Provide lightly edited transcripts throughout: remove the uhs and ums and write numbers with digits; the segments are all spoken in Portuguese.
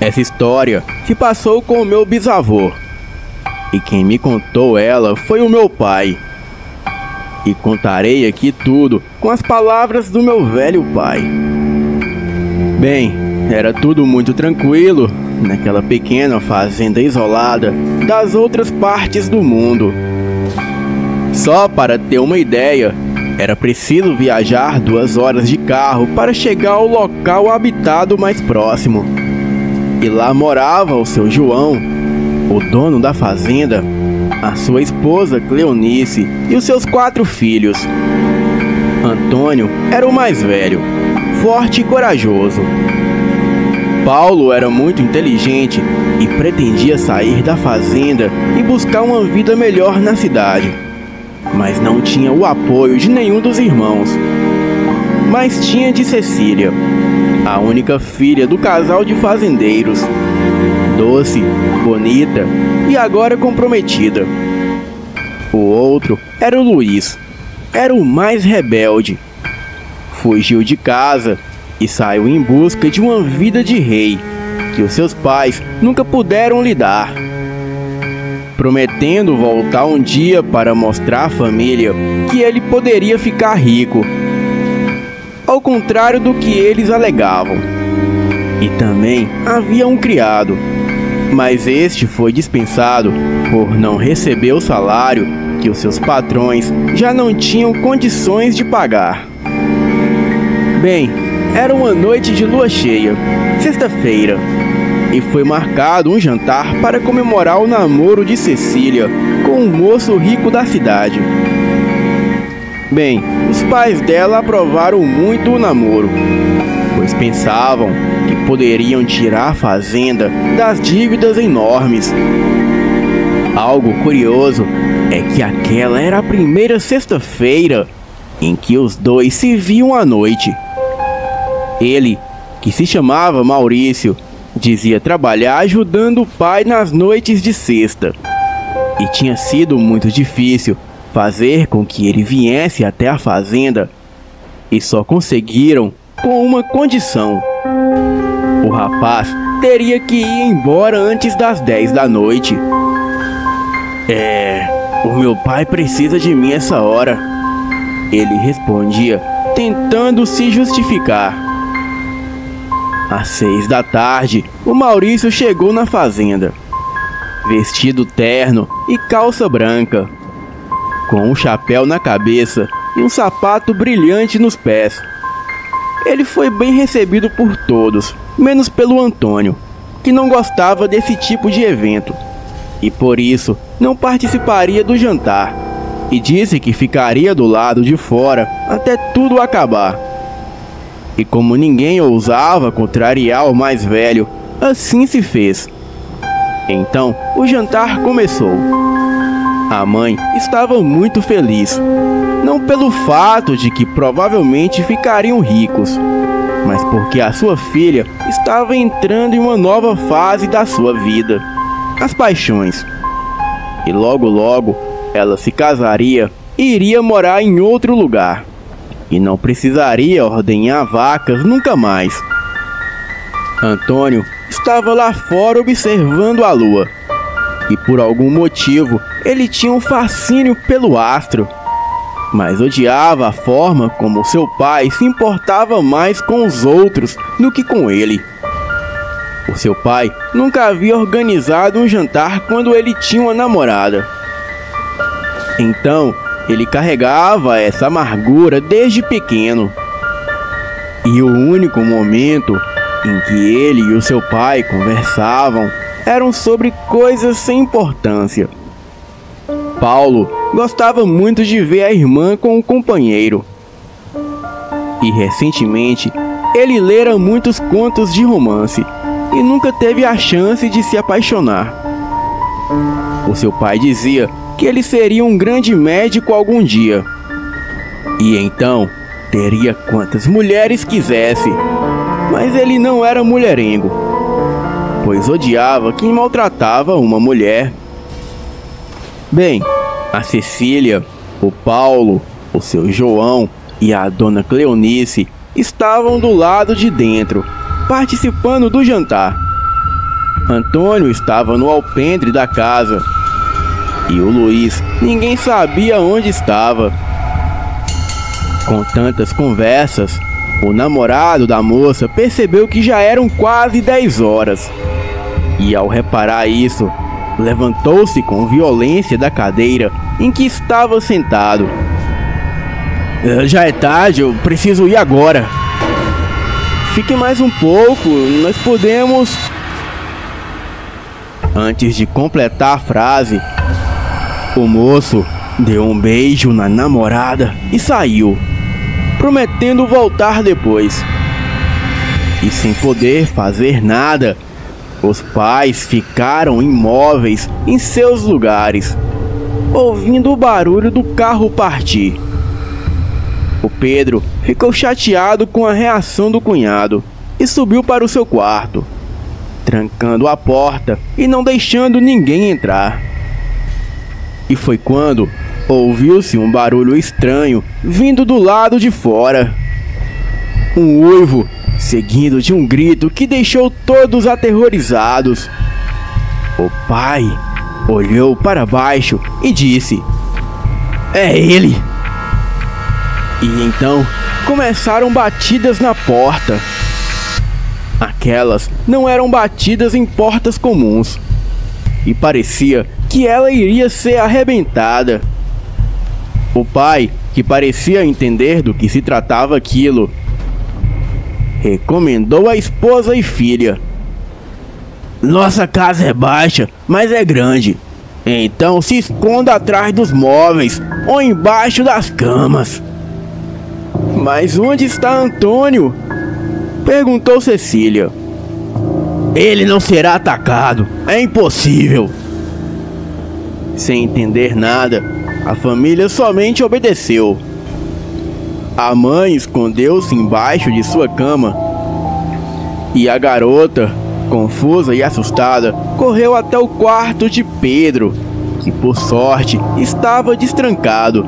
Essa história se passou com o meu bisavô, e quem me contou ela foi o meu pai. E contarei aqui tudo com as palavras do meu velho pai. Bem, era tudo muito tranquilo naquela pequena fazenda isolada das outras partes do mundo. Só para ter uma ideia, era preciso viajar 2 horas de carro para chegar ao local habitado mais próximo. E lá morava o seu João, o dono da fazenda, a sua esposa Cleonice e os seus 4 filhos. Antônio era o mais velho, forte e corajoso. Paulo era muito inteligente e pretendia sair da fazenda e buscar uma vida melhor na cidade, mas não tinha o apoio de nenhum dos irmãos. Mas tinha de Cecília, a única filha do casal de fazendeiros, doce, bonita e agora comprometida. O outro era o Luiz, era o mais rebelde. Fugiu de casa e saiu em busca de uma vida de rei que os seus pais nunca puderam lhe dar, prometendo voltar um dia para mostrar à família que ele poderia ficar rico, ao contrário do que eles alegavam. E também havia um criado, mas este foi dispensado por não receber o salário que os seus patrões já não tinham condições de pagar. Bem, era uma noite de lua cheia, sexta-feira, e foi marcado um jantar para comemorar o namoro de Cecília com um moço rico da cidade. Bem, os pais dela aprovaram muito o namoro, pois pensavam que poderiam tirar a fazenda das dívidas enormes. Algo curioso é que aquela era a primeira sexta-feira em que os dois se viam à noite. Ele, que se chamava Maurício, dizia trabalhar ajudando o pai nas noites de sexta, e tinha sido muito difícil fazer com que ele viesse até a fazenda, e só conseguiram com uma condição: o rapaz teria que ir embora antes das 10 da noite. O meu pai precisa de mim essa hora, ele respondia, tentando se justificar. Às 6 da tarde, o Maurício chegou na fazenda, vestido terno e calça branca, com um chapéu na cabeça e um sapato brilhante nos pés. Ele foi bem recebido por todos, menos pelo Antônio, que não gostava desse tipo de evento, e por isso não participaria do jantar, e disse que ficaria do lado de fora até tudo acabar. E como ninguém ousava contrariar o mais velho, assim se fez. Então o jantar começou. A mãe estava muito feliz, não pelo fato de que provavelmente ficariam ricos, mas porque a sua filha estava entrando em uma nova fase da sua vida, as paixões. E logo logo ela se casaria e iria morar em outro lugar, e não precisaria ordenhar vacas nunca mais. Antônio estava lá fora observando a lua, e por algum motivo ele tinha um fascínio pelo astro, mas odiava a forma como seu pai se importava mais com os outros do que com ele. O seu pai nunca havia organizado um jantar quando ele tinha uma namorada. Então ele carregava essa amargura desde pequeno. E o único momento em que ele e o seu pai conversavam eram sobre coisas sem importância. Paulo gostava muito de ver a irmã com o companheiro. E recentemente ele lera muitos contos de romance e nunca teve a chance de se apaixonar. O seu pai dizia que ele seria um grande médico algum dia, e então teria quantas mulheres quisesse, mas ele não era mulherengo, pois odiava quem maltratava uma mulher. Bem, a Cecília, o Paulo, o seu João e a dona Cleonice estavam do lado de dentro, participando do jantar. Antônio estava no alpendre da casa e o Luiz ninguém sabia onde estava. Com tantas conversas, o namorado da moça percebeu que já eram quase 10 horas e, ao reparar isso, levantou-se com violência da cadeira em que estava sentado. Já é tarde, eu preciso ir agora. Fique mais um pouco, nós podemos... Antes de completar a frase, o moço deu um beijo na namorada e saiu, prometendo voltar depois. E sem poder fazer nada, os pais ficaram imóveis em seus lugares, ouvindo o barulho do carro partir. O Pedro ficou chateado com a reação do cunhado e subiu para o seu quarto, trancando a porta e não deixando ninguém entrar. E foi quando ouviu-se um barulho estranho vindo do lado de fora. Um uivo, seguido de um grito que deixou todos aterrorizados. O pai olhou para baixo e disse: "É ele!" E então começaram batidas na porta. Aquelas não eram batidas em portas comuns, e parecia que ela iria ser arrebentada. O pai, que parecia entender do que se tratava aquilo, recomendou à esposa e filha: "Nossa casa é baixa, mas é grande. Então se esconda atrás dos móveis ou embaixo das camas." "Mas onde está Antônio?" perguntou Cecília. "Ele não será atacado, é impossível." Sem entender nada, a família somente obedeceu. A mãe escondeu-se embaixo de sua cama e a garota, confusa e assustada, correu até o quarto de Pedro, que por sorte estava destrancado,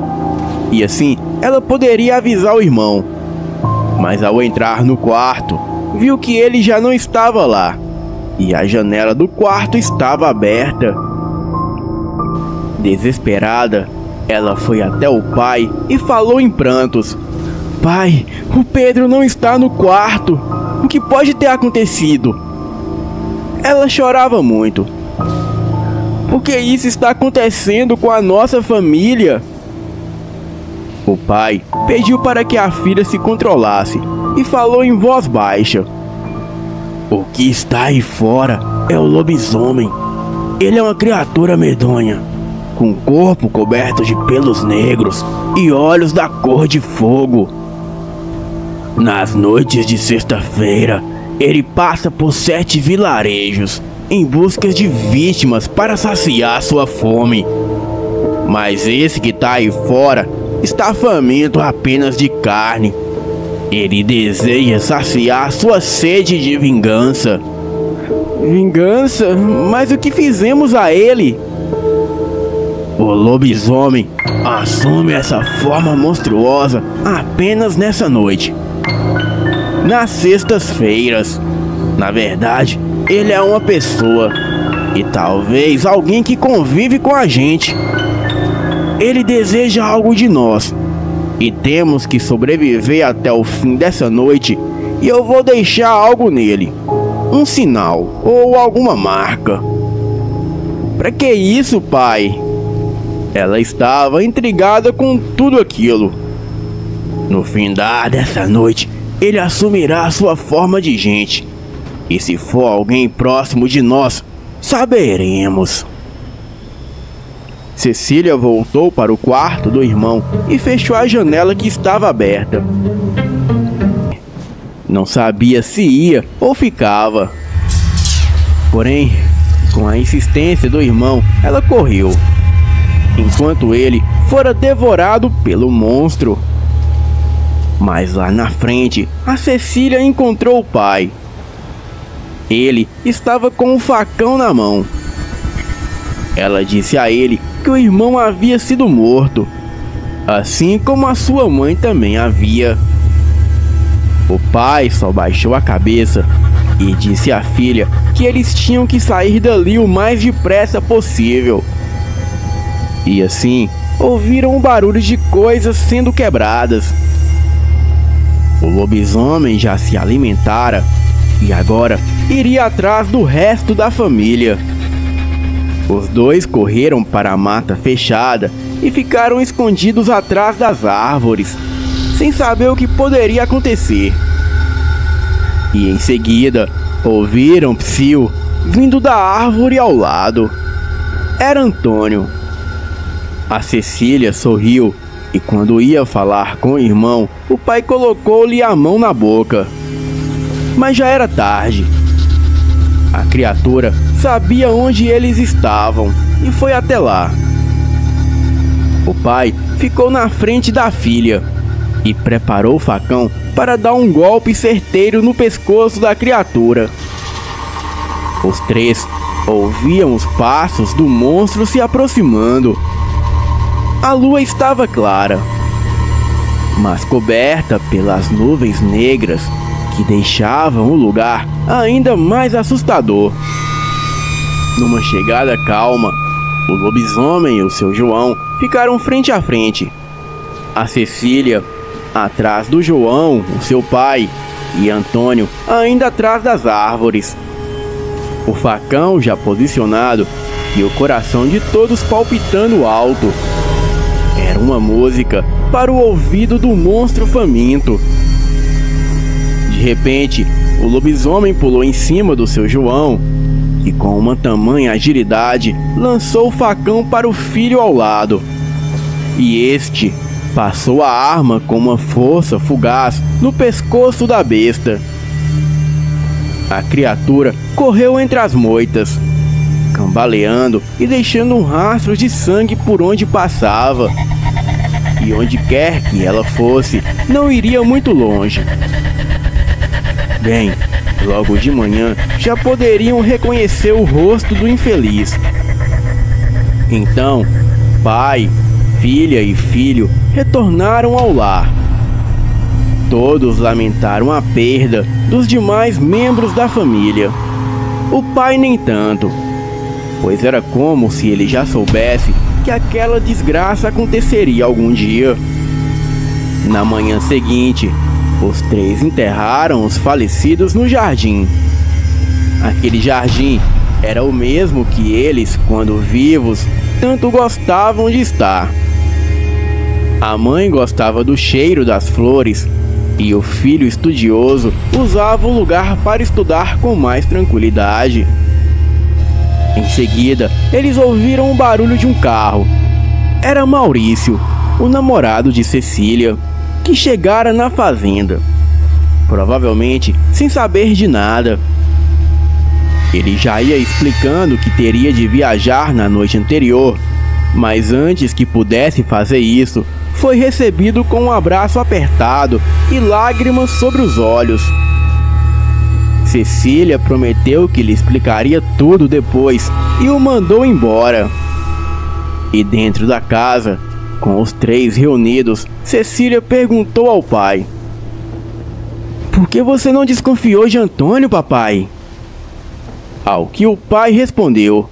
e assim ela poderia avisar o irmão. Mas ao entrar no quarto, viu que ele já não estava lá e a janela do quarto estava aberta. Desesperada, ela foi até o pai e falou em prantos: "Pai, o Pedro não está no quarto. O que pode ter acontecido?" Ela chorava muito. "Por que isso está acontecendo com a nossa família?" O pai pediu para que a filha se controlasse e falou em voz baixa: "O que está aí fora é o lobisomem. Ele é uma criatura medonha, com o corpo coberto de pelos negros e olhos da cor de fogo. Nas noites de sexta-feira, ele passa por 7 vilarejos em busca de vítimas para saciar sua fome. Mas esse que tá aí fora está faminto apenas de carne. Ele deseja saciar sua sede de vingança." "Vingança? Mas o que fizemos a ele?" "O lobisomem assume essa forma monstruosa apenas nessa noite, nas sextas-feiras. Na verdade, ele é uma pessoa, e talvez alguém que convive com a gente. Ele deseja algo de nós, e temos que sobreviver até o fim dessa noite, e eu vou deixar algo nele, um sinal ou alguma marca." "Pra que isso, pai?" Ela estava intrigada com tudo aquilo. "No findar dessa noite, ele assumirá sua forma de gente, e se for alguém próximo de nós, saberemos." Cecília voltou para o quarto do irmão e fechou a janela que estava aberta. Não sabia se ia ou ficava. Porém, com a insistência do irmão, ela correu, enquanto ele fora devorado pelo monstro. Mas lá na frente, a Cecília encontrou o pai. Ele estava com um facão na mão. Ela disse a ele que o irmão havia sido morto, assim como a sua mãe também havia. O pai só baixou a cabeça e disse à filha que eles tinham que sair dali o mais depressa possível. E assim, ouviram um barulho de coisas sendo quebradas. O lobisomem já se alimentara e agora iria atrás do resto da família. Os dois correram para a mata fechada e ficaram escondidos atrás das árvores, sem saber o que poderia acontecer. E em seguida, ouviram psiu vindo da árvore ao lado. Era Antônio. A Cecília sorriu e quando ia falar com o irmão, o pai colocou-lhe a mão na boca. Mas já era tarde. A criatura sabia onde eles estavam e foi até lá. O pai ficou na frente da filha e preparou o facão para dar um golpe certeiro no pescoço da criatura. Os três ouviam os passos do monstro se aproximando. A lua estava clara, mas coberta pelas nuvens negras que deixavam o lugar ainda mais assustador. Numa chegada calma, o lobisomem e o seu João ficaram frente a frente. A Cecília atrás do João, o seu pai, e Antônio ainda atrás das árvores. O facão já posicionado e o coração de todos palpitando alto. Era uma música para o ouvido do monstro faminto. De repente, o lobisomem pulou em cima do seu João e com uma tamanha agilidade lançou o facão para o filho ao lado. E este passou a arma com uma força fugaz no pescoço da besta. A criatura correu entre as moitas, cambaleando e deixando um rastro de sangue por onde passava. E onde quer que ela fosse, não iria muito longe. Bem, logo de manhã já poderiam reconhecer o rosto do infeliz. Então, pai, filha e filho retornaram ao lar. Todos lamentaram a perda dos demais membros da família. O pai nem tanto, pois era como se ele já soubesse que aquela desgraça aconteceria algum dia. Na manhã seguinte, os três enterraram os falecidos no jardim. Aquele jardim era o mesmo que eles, quando vivos, tanto gostavam de estar. A mãe gostava do cheiro das flores e o filho estudioso usava o lugar para estudar com mais tranquilidade. Em seguida, eles ouviram o barulho de um carro. Era Maurício, o namorado de Cecília, que chegara na fazenda, provavelmente sem saber de nada. Ele já ia explicando que teria de viajar na noite anterior, mas antes que pudesse fazer isso, foi recebido com um abraço apertado e lágrimas sobre os olhos. Cecília prometeu que lhe explicaria tudo depois e o mandou embora. E dentro da casa, com os três reunidos, Cecília perguntou ao pai: "Por que você não desconfiou de Antônio, papai?" Ao que o pai respondeu: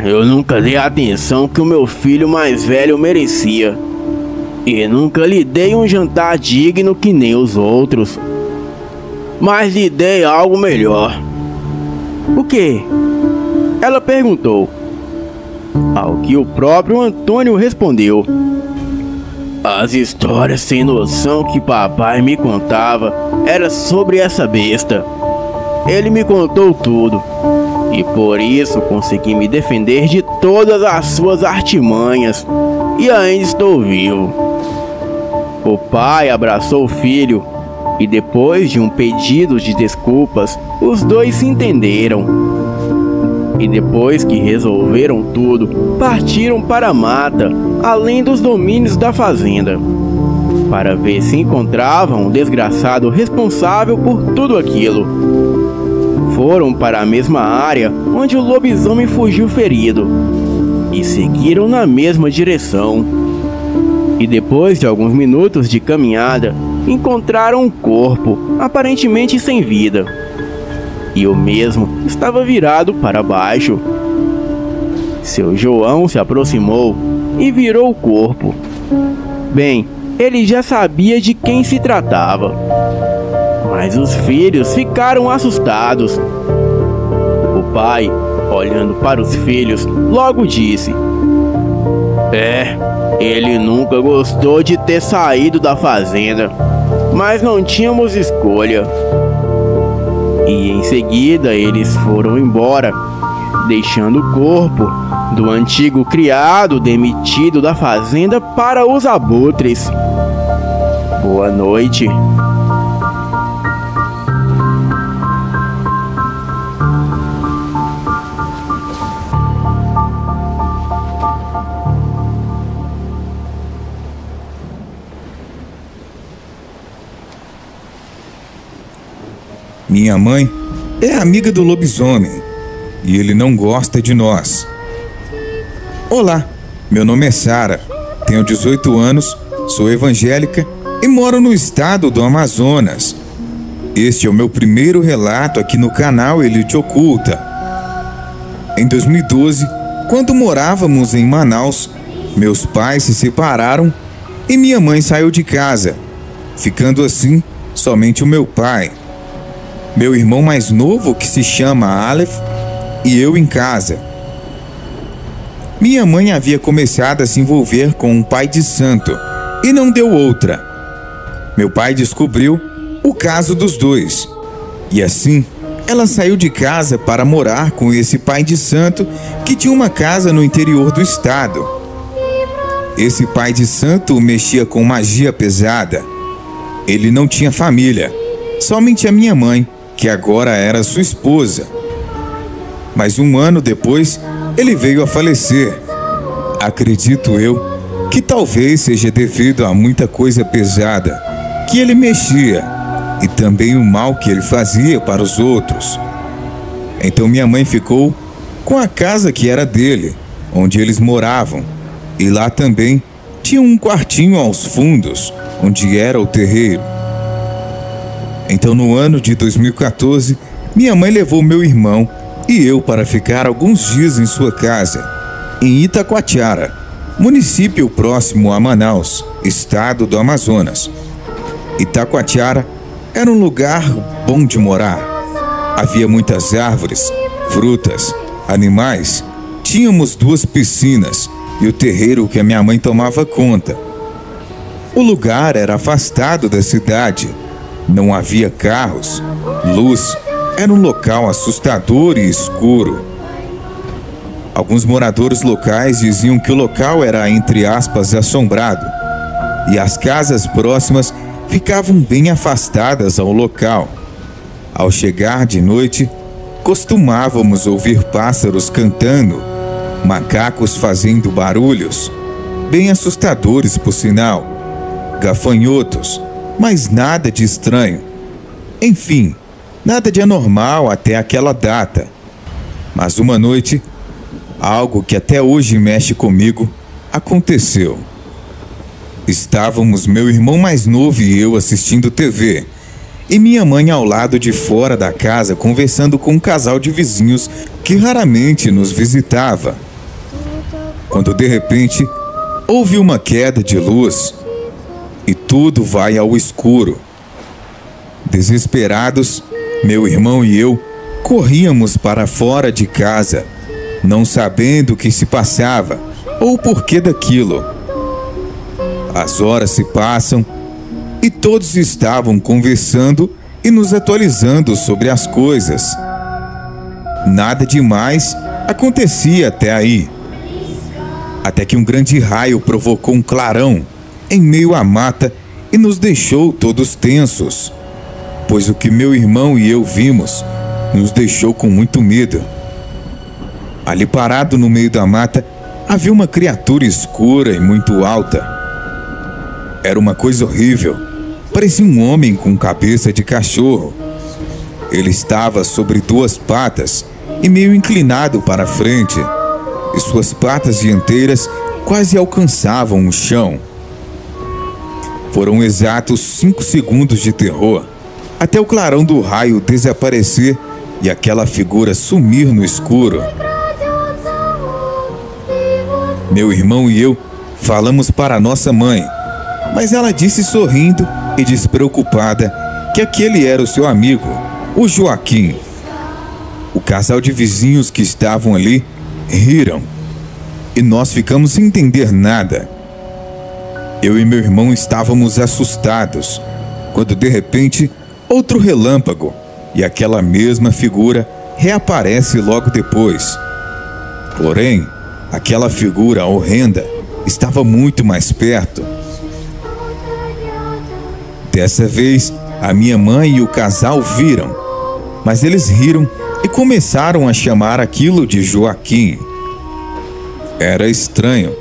Eu nunca dei a atenção que o meu filho mais velho merecia. E nunca lhe dei um jantar digno que nem os outros. Mas lhe dei algo melhor." "O quê?" ela perguntou. Ao que o próprio Antônio respondeu: "As histórias sem noção que papai me contava era sobre essa besta. Ele me contou tudo, e por isso consegui me defender de todas as suas artimanhas, e ainda estou vivo." O pai abraçou o filho, e depois de um pedido de desculpas, os dois se entenderam. E depois que resolveram tudo, partiram para a mata, além dos domínios da fazenda, para ver se encontravam o desgraçado responsável por tudo aquilo. Foram para a mesma área onde o lobisomem fugiu ferido e seguiram na mesma direção. E depois de alguns minutos de caminhada, encontraram um corpo, aparentemente sem vida. E o mesmo estava virado para baixo. Seu João se aproximou e virou o corpo. Bem, ele já sabia de quem se tratava. Mas os filhos ficaram assustados. O pai, olhando para os filhos, logo disse: ele nunca gostou de ter saído da fazenda, mas não tínhamos escolha. E em seguida eles foram embora, deixando o corpo do antigo criado demitido da fazenda para os abutres. Boa noite. Minha mãe é amiga do lobisomem e ele não gosta de nós. Olá, meu nome é Sara, tenho 18 anos, sou evangélica e moro no estado do Amazonas. Este é o meu primeiro relato aqui no canal Ele Te Oculta. Em 2012, quando morávamos em Manaus, meus pais se separaram e minha mãe saiu de casa, ficando assim somente o meu pai, meu irmão mais novo, que se chama Aleph, e eu em casa. Minha mãe havia começado a se envolver com um pai de santo e não deu outra. Meu pai descobriu o caso dos dois e assim ela saiu de casa para morar com esse pai de santo que tinha uma casa no interior do estado. Esse pai de santo mexia com magia pesada. Ele não tinha família, somente a minha mãe, que agora era sua esposa. Mas um ano depois, ele veio a falecer. Acredito eu que talvez seja devido a muita coisa pesada que ele mexia e também o mal que ele fazia para os outros. Então minha mãe ficou com a casa que era dele, onde eles moravam, e lá também tinha um quartinho aos fundos, onde era o terreiro. Então, no ano de 2014, minha mãe levou meu irmão e eu para ficar alguns dias em sua casa, em Itacoatiara, município próximo a Manaus, estado do Amazonas. Itacoatiara era um lugar bom de morar. Havia muitas árvores, frutas, animais. Tínhamos 2 piscinas e o terreiro que a minha mãe tomava conta. O lugar era afastado da cidade. Não havia carros, luz, era um local assustador e escuro. Alguns moradores locais diziam que o local era, entre aspas, assombrado, e as casas próximas ficavam bem afastadas ao local. Ao chegar de noite, costumávamos ouvir pássaros cantando, macacos fazendo barulhos, bem assustadores por sinal, gafanhotos, mas nada de estranho. Enfim, nada de anormal até aquela data. Mas uma noite, algo que até hoje mexe comigo aconteceu. Estávamos meu irmão mais novo e eu assistindo TV, e minha mãe ao lado de fora da casa conversando com um casal de vizinhos que raramente nos visitava. Quando de repente houve uma queda de luz e tudo vai ao escuro. Desesperados, meu irmão e eu corríamos para fora de casa, não sabendo o que se passava ou o porquê daquilo. As horas se passam e todos estavam conversando e nos atualizando sobre as coisas. Nada demais acontecia até aí. Até que um grande raio provocou um clarão em meio à mata e nos deixou todos tensos, pois o que meu irmão e eu vimos nos deixou com muito medo. Ali parado no meio da mata havia uma criatura escura e muito alta. Era uma coisa horrível, parecia um homem com cabeça de cachorro. Ele estava sobre 2 patas e meio inclinado para a frente, e suas patas dianteiras quase alcançavam o chão. Foram exatos 5 segundos de terror, até o clarão do raio desaparecer e aquela figura sumir no escuro. Meu irmão e eu falamos para nossa mãe, mas ela disse sorrindo e despreocupada que aquele era o seu amigo, o Joaquim. O casal de vizinhos que estavam ali riram e nós ficamos sem entender nada. Eu e meu irmão estávamos assustados, quando de repente outro relâmpago e aquela mesma figura reaparece logo depois. Porém, aquela figura horrenda estava muito mais perto. Dessa vez, a minha mãe e o casal viram, mas eles riram e começaram a chamar aquilo de Joaquim. Era estranho,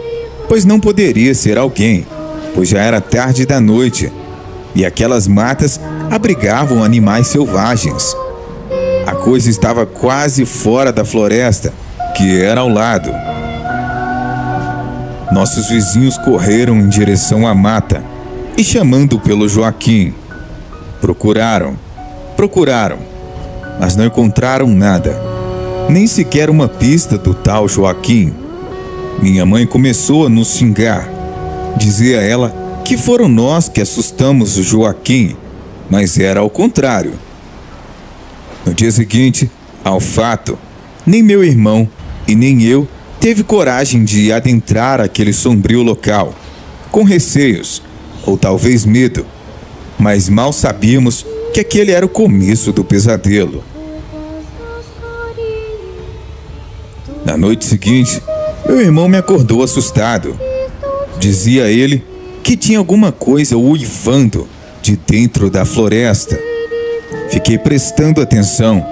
pois não poderia ser alguém, pois já era tarde da noite e aquelas matas abrigavam animais selvagens. A coisa estava quase fora da floresta, que era ao lado. Nossos vizinhos correram em direção à mata e chamando pelo Joaquim. Procuraram, mas não encontraram nada, nem sequer uma pista do tal Joaquim. Minha mãe começou a nos xingar. Dizia ela que foram nós que assustamos o Joaquim, mas era ao contrário. No dia seguinte, ao fato, nem meu irmão e nem eu teve coragem de adentrar aquele sombrio local, com receios, ou talvez medo, mas mal sabíamos que aquele era o começo do pesadelo. Na noite seguinte, meu irmão me acordou assustado. Dizia ele que tinha alguma coisa uivando de dentro da floresta. Fiquei prestando atenção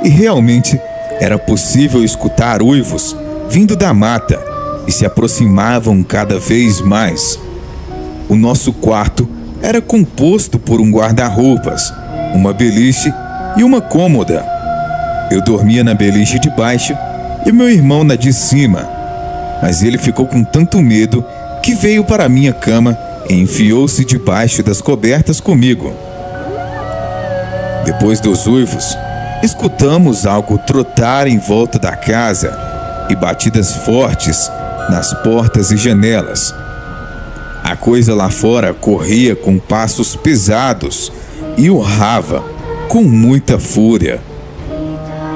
e realmente era possível escutar uivos vindo da mata e se aproximavam cada vez mais. O nosso quarto era composto por um guarda-roupas, uma beliche e uma cômoda. Eu dormia na beliche de baixo e meu irmão na de cima, mas ele ficou com tanto medo que veio para a minha cama e enfiou-se debaixo das cobertas comigo. Depois dos uivos, escutamos algo trotar em volta da casa e batidas fortes nas portas e janelas. A coisa lá fora corria com passos pesados e urrava com muita fúria.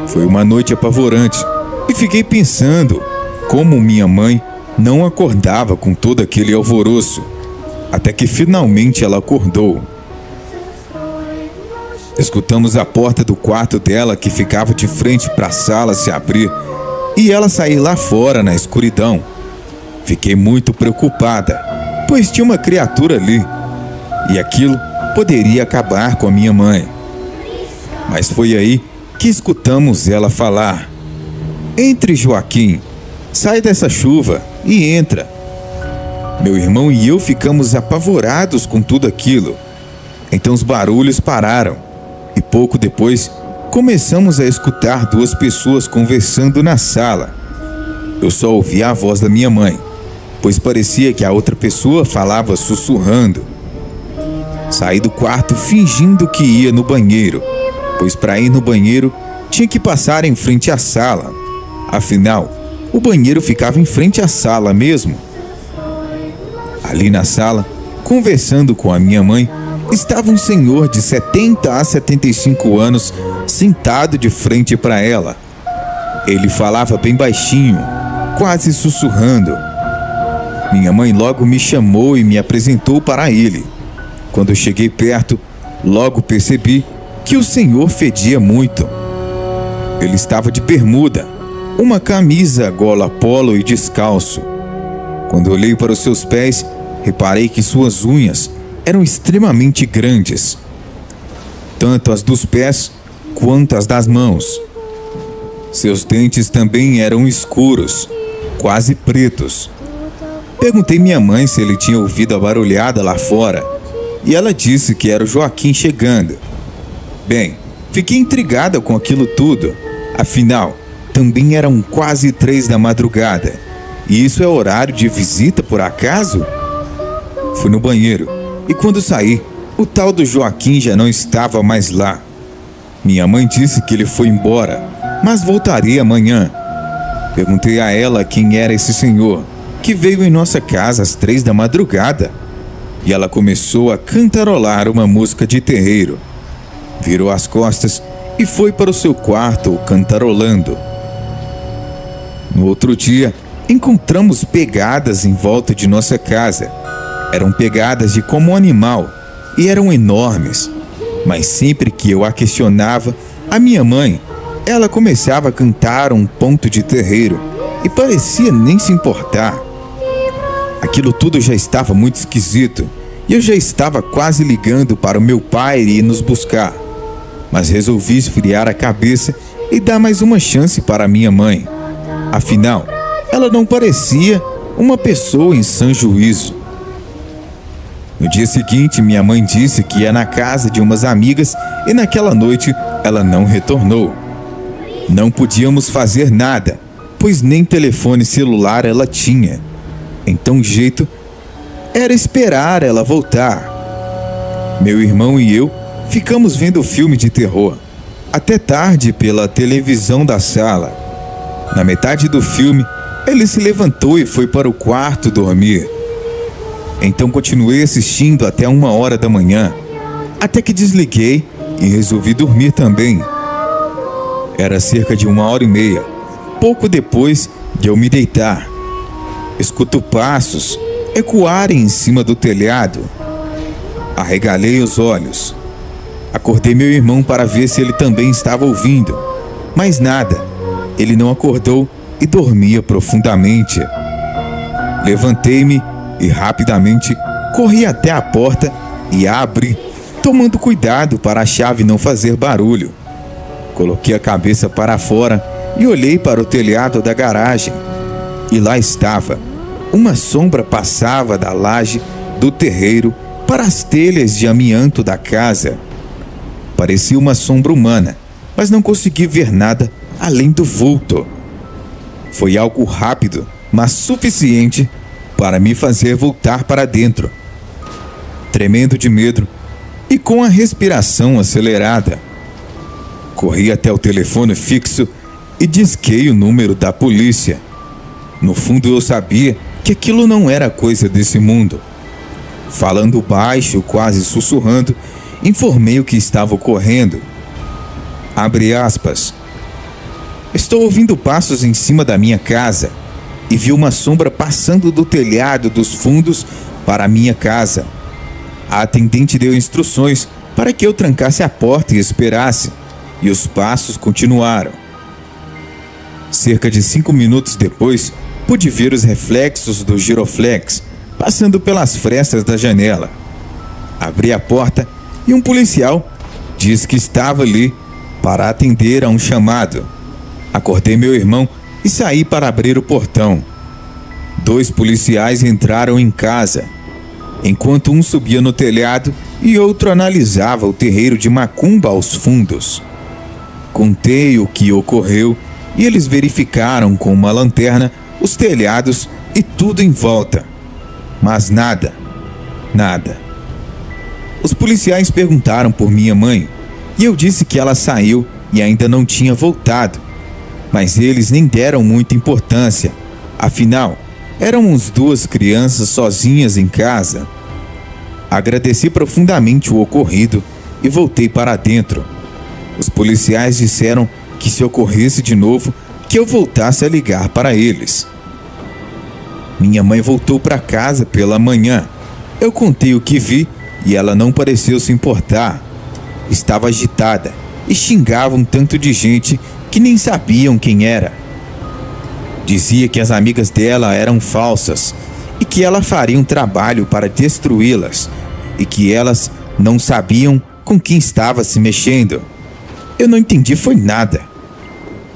Foi uma noite apavorante e fiquei pensando como minha mãe não acordava com todo aquele alvoroço, até que finalmente ela acordou. Escutamos a porta do quarto dela, que ficava de frente para a sala, se abrir e ela sair lá fora na escuridão. Fiquei muito preocupada, pois tinha uma criatura ali e aquilo poderia acabar com a minha mãe. Mas foi aí que escutamos ela falar: "Entre, Joaquim, sai dessa chuva e entra." Meu irmão e eu ficamos apavorados com tudo aquilo. Então os barulhos pararam e pouco depois começamos a escutar 2 pessoas conversando na sala. Eu só ouvia a voz da minha mãe, pois parecia que a outra pessoa falava sussurrando. Saí do quarto fingindo que ia no banheiro, pois para ir no banheiro tinha que passar em frente à sala. Afinal, o banheiro ficava em frente à sala mesmo. Ali na sala, conversando com a minha mãe, estava um senhor de 70 a 75 anos sentado de frente para ela. Ele falava bem baixinho, quase sussurrando. Minha mãe logo me chamou e me apresentou para ele. Quando eu cheguei perto, logo percebi que o senhor fedia muito. Ele estava de bermuda, uma camisa gola polo e descalço. Quando olhei para os seus pés, reparei que suas unhas eram extremamente grandes, tanto as dos pés quanto as das mãos. Seus dentes também eram escuros, quase pretos. Perguntei minha mãe se ele tinha ouvido a barulhada lá fora, e ela disse que era o Joaquim chegando. Bem, fiquei intrigada com aquilo tudo. Afinal, também eram quase 3 da madrugada. E isso é horário de visita, por acaso? Fui no banheiro e quando saí, o tal do Joaquim já não estava mais lá. Minha mãe disse que ele foi embora, mas voltaria amanhã. Perguntei a ela quem era esse senhor, que veio em nossa casa às 3 da madrugada. E ela começou a cantarolar uma música de terreiro. Virou as costas e foi para o seu quarto cantarolando. No outro dia, encontramos pegadas em volta de nossa casa. Eram pegadas de como um animal e eram enormes. Mas sempre que eu a questionava, a minha mãe, ela começava a cantar um ponto de terreiro e parecia nem se importar. Aquilo tudo já estava muito esquisito e eu já estava quase ligando para o meu pai ir nos buscar. Mas resolvi esfriar a cabeça e dar mais uma chance para minha mãe. Afinal, ela não parecia uma pessoa em sã juízo. No dia seguinte, minha mãe disse que ia na casa de umas amigas e naquela noite ela não retornou. Não podíamos fazer nada, pois nem telefone celular ela tinha. Então o jeito era esperar ela voltar. Meu irmão e eu ficamos vendo filme de terror até tarde pela televisão da sala. Na metade do filme, ele se levantou e foi para o quarto dormir. Então continuei assistindo até 1h da manhã, até que desliguei e resolvi dormir também. Era cerca de 1h30, pouco depois de eu me deitar. Escuto passos ecoarem em cima do telhado. Arregalei os olhos. Acordei meu irmão para ver se ele também estava ouvindo, mas nada. Ele não acordou e dormia profundamente. Levantei-me e rapidamente corri até a porta e a abri, tomando cuidado para a chave não fazer barulho. Coloquei a cabeça para fora e olhei para o telhado da garagem. E lá estava. Uma sombra passava da laje do terreiro para as telhas de amianto da casa. Parecia uma sombra humana, mas não consegui ver nada além do vulto. Foi algo rápido, mas suficiente para me fazer voltar para dentro. Tremendo de medo e com a respiração acelerada, corri até o telefone fixo e disquei o número da polícia. No fundo eu sabia que aquilo não era coisa desse mundo. Falando baixo, quase sussurrando, informei o que estava ocorrendo. Abre aspas. Estou ouvindo passos em cima da minha casa e vi uma sombra passando do telhado dos fundos para a minha casa. A atendente deu instruções para que eu trancasse a porta e esperasse, e os passos continuaram. Cerca de 5 minutos depois, pude ver os reflexos do giroflex passando pelas frestas da janela. Abri a porta e um policial disse que estava ali para atender a um chamado. Acordei meu irmão e saí para abrir o portão. 2 policiais entraram em casa, enquanto um subia no telhado e outro analisava o terreiro de macumba aos fundos. Contei o que ocorreu e eles verificaram com uma lanterna os telhados e tudo em volta. Mas nada. Os policiais perguntaram por minha mãe e eu disse que ela saiu e ainda não tinha voltado. Mas eles nem deram muita importância. Afinal, éramos 2 crianças sozinhas em casa. Agradeci profundamente o ocorrido e voltei para dentro. Os policiais disseram que se ocorresse de novo, que eu voltasse a ligar para eles. Minha mãe voltou para casa pela manhã. Eu contei o que vi e ela não pareceu se importar. Estava agitada e xingava um tanto de gente que nem sabiam quem era. Dizia que as amigas dela eram falsas e que ela faria um trabalho para destruí-las e que elas não sabiam com quem estava se mexendo. Eu não entendi foi nada.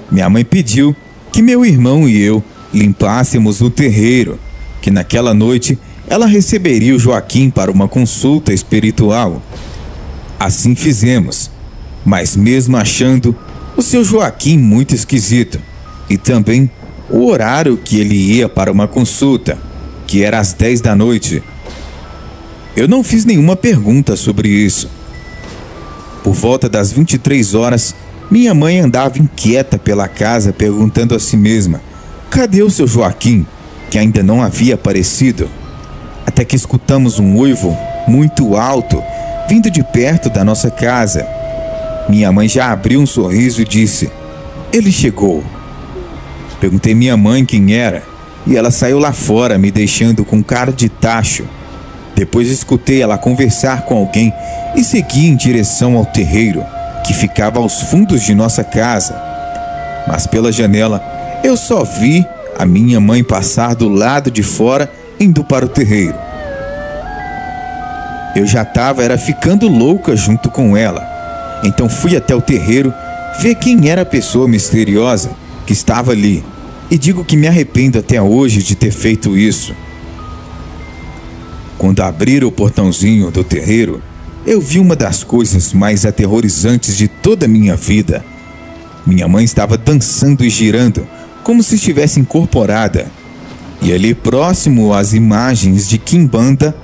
Minha mãe pediu que meu irmão e eu limpássemos o terreiro, que naquela noite ela receberia o Joaquim para uma consulta espiritual. Assim fizemos, mas mesmo achando o seu Joaquim muito esquisito, e também o horário que ele ia para uma consulta, que era às 10 da noite. Eu não fiz nenhuma pergunta sobre isso. Por volta das 23 horas, minha mãe andava inquieta pela casa perguntando a si mesma: cadê o seu Joaquim, que ainda não havia aparecido? Até que escutamos um uivo muito alto vindo de perto da nossa casa. Minha mãe já abriu um sorriso e disse: ele chegou. Perguntei à minha mãe quem era e ela saiu lá fora, me deixando com cara de tacho. Depois escutei ela conversar com alguém e segui em direção ao terreiro, que ficava aos fundos de nossa casa. Mas pela janela eu só vi a minha mãe passar do lado de fora, indo para o terreiro. Eu já estava ficando louca junto com ela. Então fui até o terreiro ver quem era a pessoa misteriosa que estava ali. E digo que me arrependo até hoje de ter feito isso. Quando abriram o portãozinho do terreiro, eu vi uma das coisas mais aterrorizantes de toda a minha vida. Minha mãe estava dançando e girando, como se estivesse incorporada. E ali próximo às imagens de Quimbanda,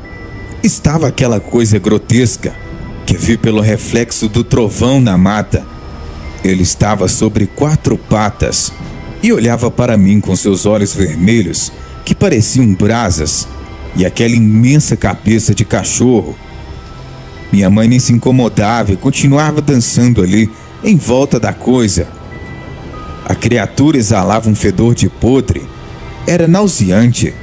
estava aquela coisa grotesca que vi pelo reflexo do trovão na mata. Ele estava sobre 4 patas e olhava para mim com seus olhos vermelhos que pareciam brasas e aquela imensa cabeça de cachorro. Minha mãe nem se incomodava e continuava dançando ali em volta da coisa. A criatura exalava um fedor de podre. Era nauseante.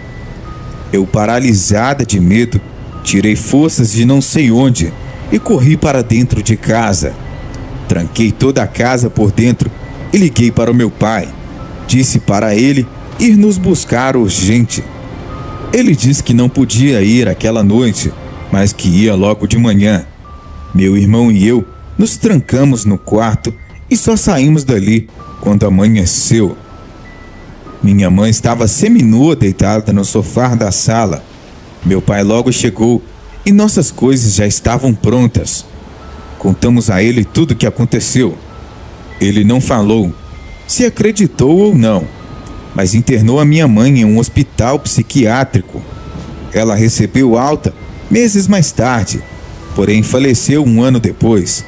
Eu, paralisada de medo, tirei forças de não sei onde e corri para dentro de casa. Tranquei toda a casa por dentro e liguei para o meu pai. Disse para ele ir nos buscar urgente. Ele disse que não podia ir aquela noite, mas que ia logo de manhã. Meu irmão e eu nos trancamos no quarto e só saímos dali quando amanheceu. Minha mãe estava seminua deitada no sofá da sala. Meu pai logo chegou e nossas coisas já estavam prontas. Contamos a ele tudo o que aconteceu. Ele não falou se acreditou ou não, mas internou a minha mãe em um hospital psiquiátrico. Ela recebeu alta meses mais tarde, porém faleceu 1 ano depois.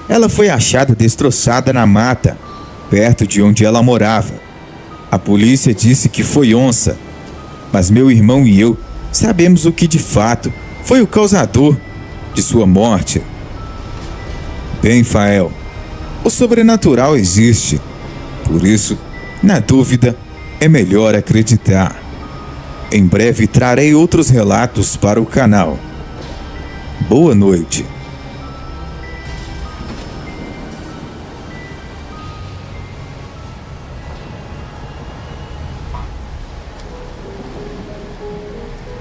Ela foi achada destroçada na mata, perto de onde ela morava. A polícia disse que foi onça, mas meu irmão e eu sabemos o que de fato foi o causador de sua morte. Bem, Fael, o sobrenatural existe. Por isso, na dúvida, é melhor acreditar. Em breve trarei outros relatos para o canal. Boa noite.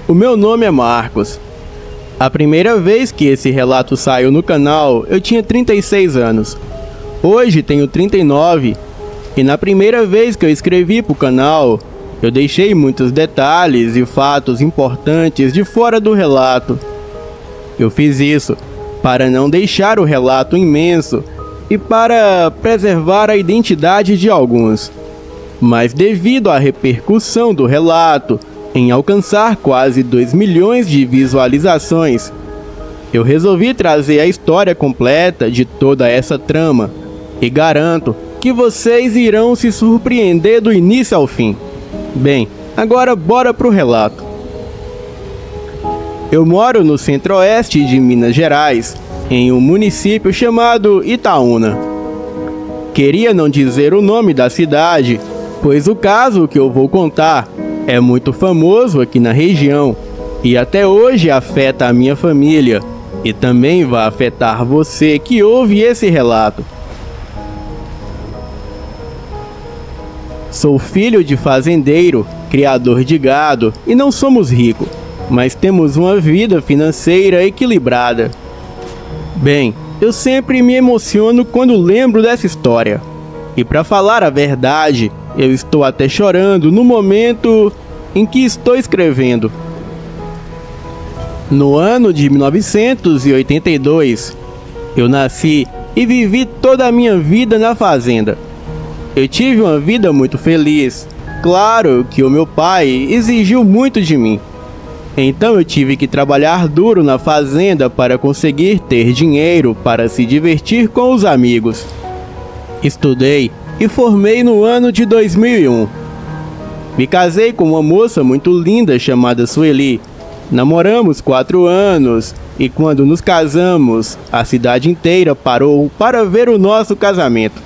O meu nome é Marcos. A primeira vez que esse relato saiu no canal, eu tinha 36 anos. Hoje tenho 39. E na primeira vez que eu escrevi para o canal, eu deixei muitos detalhes e fatos importantes de fora do relato. Eu fiz isso para não deixar o relato imenso e para preservar a identidade de alguns. Mas devido à repercussão do relato, em alcançar quase 2 milhões de visualizações, eu resolvi trazer a história completa de toda essa trama e garanto que vocês irão se surpreender do início ao fim. Bem, agora bora pro relato. Eu moro no centro-oeste de Minas Gerais, em um município chamado Itaúna. Queria não dizer o nome da cidade, pois o caso que eu vou contar é muito famoso aqui na região e até hoje afeta a minha família e também vai afetar você que ouve esse relato. Sou filho de fazendeiro, criador de gado e não somos ricos, mas temos uma vida financeira equilibrada. Bem, eu sempre me emociono quando lembro dessa história. E para falar a verdade, eu estou até chorando no momento em que estou escrevendo. No ano de 1982, eu nasci e vivi toda a minha vida na fazenda. Eu tive uma vida muito feliz. Claro que o meu pai exigiu muito de mim. Então eu tive que trabalhar duro na fazenda para conseguir ter dinheiro para se divertir com os amigos. Estudei e formei no ano de 2001. Me casei com uma moça muito linda chamada Sueli. Namoramos 4 anos e quando nos casamos, a cidade inteira parou para ver o nosso casamento.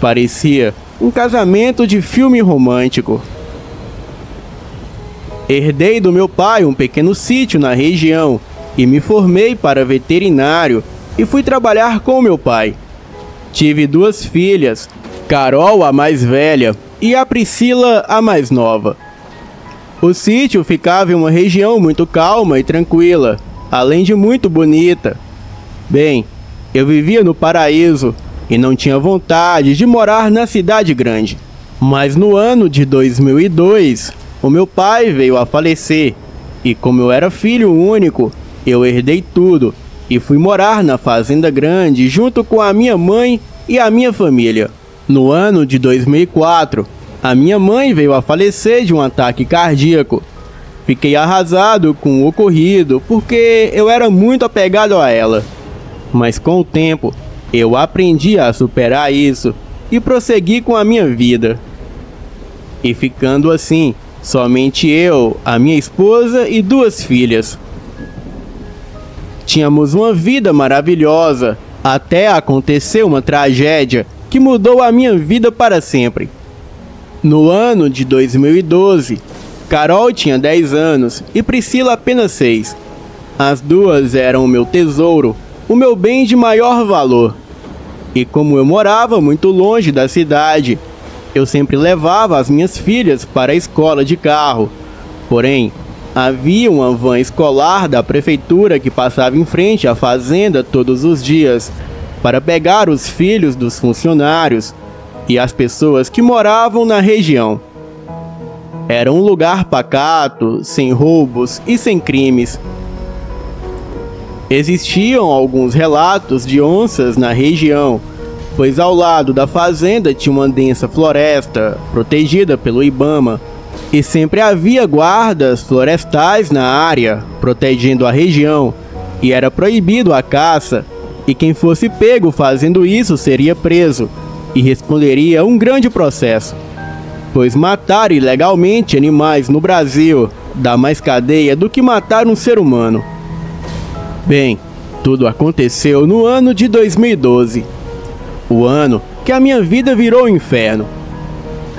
Parecia um casamento de filme romântico. Herdei do meu pai um pequeno sítio na região e me formei para veterinário e fui trabalhar com meu pai. Tive 2 filhas, Carol, a mais velha, e a Priscila, a mais nova. O sítio ficava em uma região muito calma e tranquila, além de muito bonita. Bem, eu vivia no paraíso e não tinha vontade de morar na cidade grande. Mas no ano de 2002, o meu pai veio a falecer e como eu era filho único, eu herdei tudo e fui morar na fazenda grande junto com a minha mãe e a minha família. No ano de 2004, a minha mãe veio a falecer de um ataque cardíaco. Fiquei arrasado com o ocorrido porque eu era muito apegado a ela. Mas com o tempo, eu aprendi a superar isso e prossegui com a minha vida. E ficando assim, somente eu, a minha esposa e 2 filhas. Tínhamos uma vida maravilhosa, até acontecer uma tragédia que mudou a minha vida para sempre. No ano de 2012, Carol tinha 10 anos e Priscila apenas 6. As 2 eram o meu tesouro, o meu bem de maior valor. E como eu morava muito longe da cidade, eu sempre levava as minhas filhas para a escola de carro. Porém, havia uma van escolar da prefeitura que passava em frente à fazenda todos os dias para pegar os filhos dos funcionários e as pessoas que moravam na região. Era um lugar pacato, sem roubos e sem crimes. Existiam alguns relatos de onças na região, pois ao lado da fazenda tinha uma densa floresta, protegida pelo IBAMA, e sempre havia guardas florestais na área, protegendo a região, e era proibido a caça, e quem fosse pego fazendo isso seria preso, e responderia a um grande processo, pois matar ilegalmente animais no Brasil dá mais cadeia do que matar um ser humano. Bem, tudo aconteceu no ano de 2012, o ano que a minha vida virou um inferno,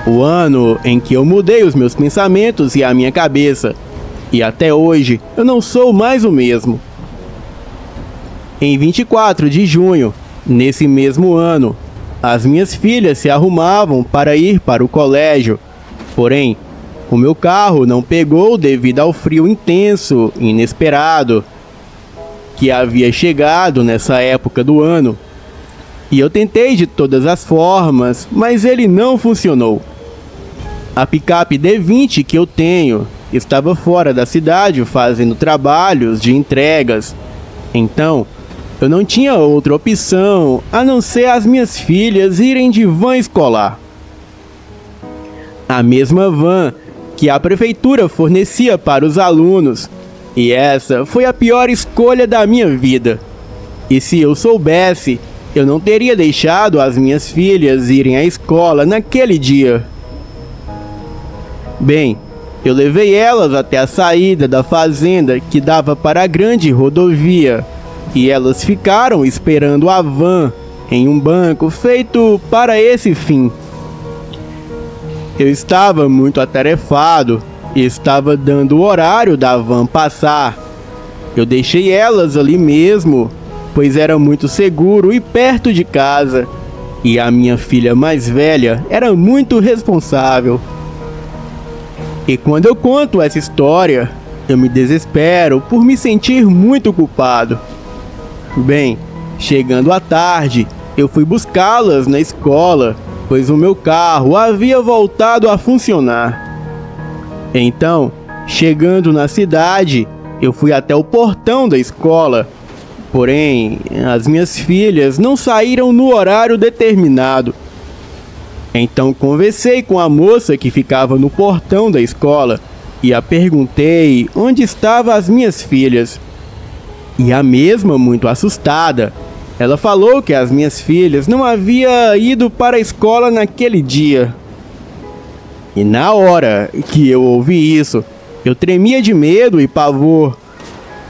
o ano em que eu mudei os meus pensamentos e a minha cabeça, e até hoje eu não sou mais o mesmo. Em 24 de junho, nesse mesmo ano, as minhas filhas se arrumavam para ir para o colégio, porém, o meu carro não pegou devido ao frio intenso e inesperado que havia chegado nessa época do ano. E eu tentei de todas as formas, mas ele não funcionou. A picape D20 que eu tenho estava fora da cidade fazendo trabalhos de entregas. Então, eu não tinha outra opção a não ser as minhas filhas irem de van escolar. A mesma van que a prefeitura fornecia para os alunos. E essa foi a pior escolha da minha vida. E se eu soubesse, eu não teria deixado as minhas filhas irem à escola naquele dia. Bem, eu levei elas até a saída da fazenda que dava para a grande rodovia. E elas ficaram esperando a van em um banco feito para esse fim. Eu estava muito atarefado e estava dando o horário da van passar. Eu deixei elas ali mesmo, pois era muito seguro e perto de casa. E a minha filha mais velha era muito responsável. E quando eu conto essa história, eu me desespero por me sentir muito culpado. Bem, chegando à tarde, eu fui buscá-las na escola, pois o meu carro havia voltado a funcionar. Então, chegando na cidade, eu fui até o portão da escola. Porém, as minhas filhas não saíram no horário determinado. Então conversei com a moça que ficava no portão da escola e a perguntei onde estavam as minhas filhas. E a mesma, muito assustada, ela falou que as minhas filhas não haviam ido para a escola naquele dia. E na hora que eu ouvi isso, eu tremia de medo e pavor,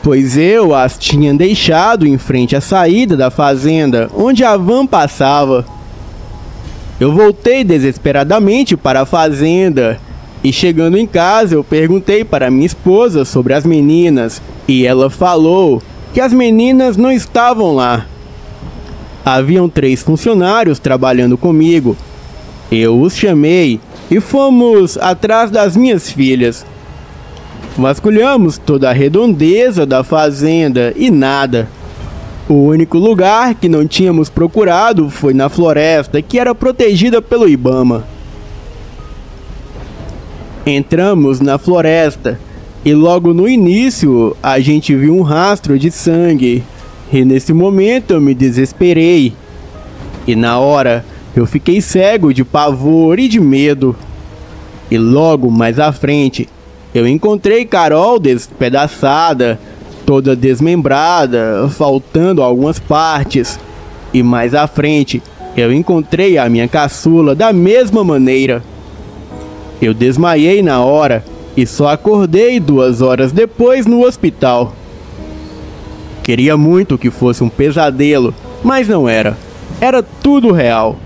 pois eu as tinha deixado em frente à saída da fazenda onde a van passava. Eu voltei desesperadamente para a fazenda e, chegando em casa, eu perguntei para minha esposa sobre as meninas e ela falou que as meninas não estavam lá. Haviam 3 funcionários trabalhando comigo. Eu os chamei e fomos atrás das minhas filhas. Vasculhamos toda a redondeza da fazenda e nada. O único lugar que não tínhamos procurado foi na floresta, que era protegida pelo Ibama. Entramos na floresta e logo no início a gente viu um rastro de sangue. E nesse momento eu me desesperei. E na hora eu fiquei cego de pavor e de medo. E logo mais à frente eu encontrei Carol despedaçada, toda desmembrada, faltando algumas partes. E mais à frente eu encontrei a minha caçula da mesma maneira. Eu desmaiei na hora e só acordei 2 horas depois no hospital. Queria muito que fosse um pesadelo, mas não era. Era tudo real.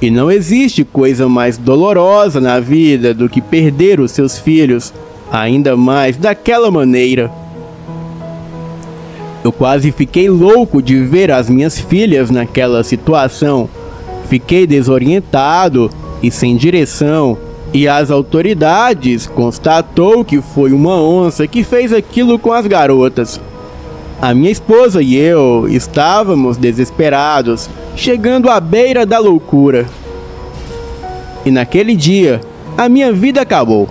E não existe coisa mais dolorosa na vida do que perder os seus filhos, ainda mais daquela maneira. Eu quase fiquei louco de ver as minhas filhas naquela situação. Fiquei desorientado e sem direção. E as autoridades constatou que foi uma onça que fez aquilo com as garotas. A minha esposa e eu estávamos desesperados, chegando à beira da loucura. E naquele dia, a minha vida acabou.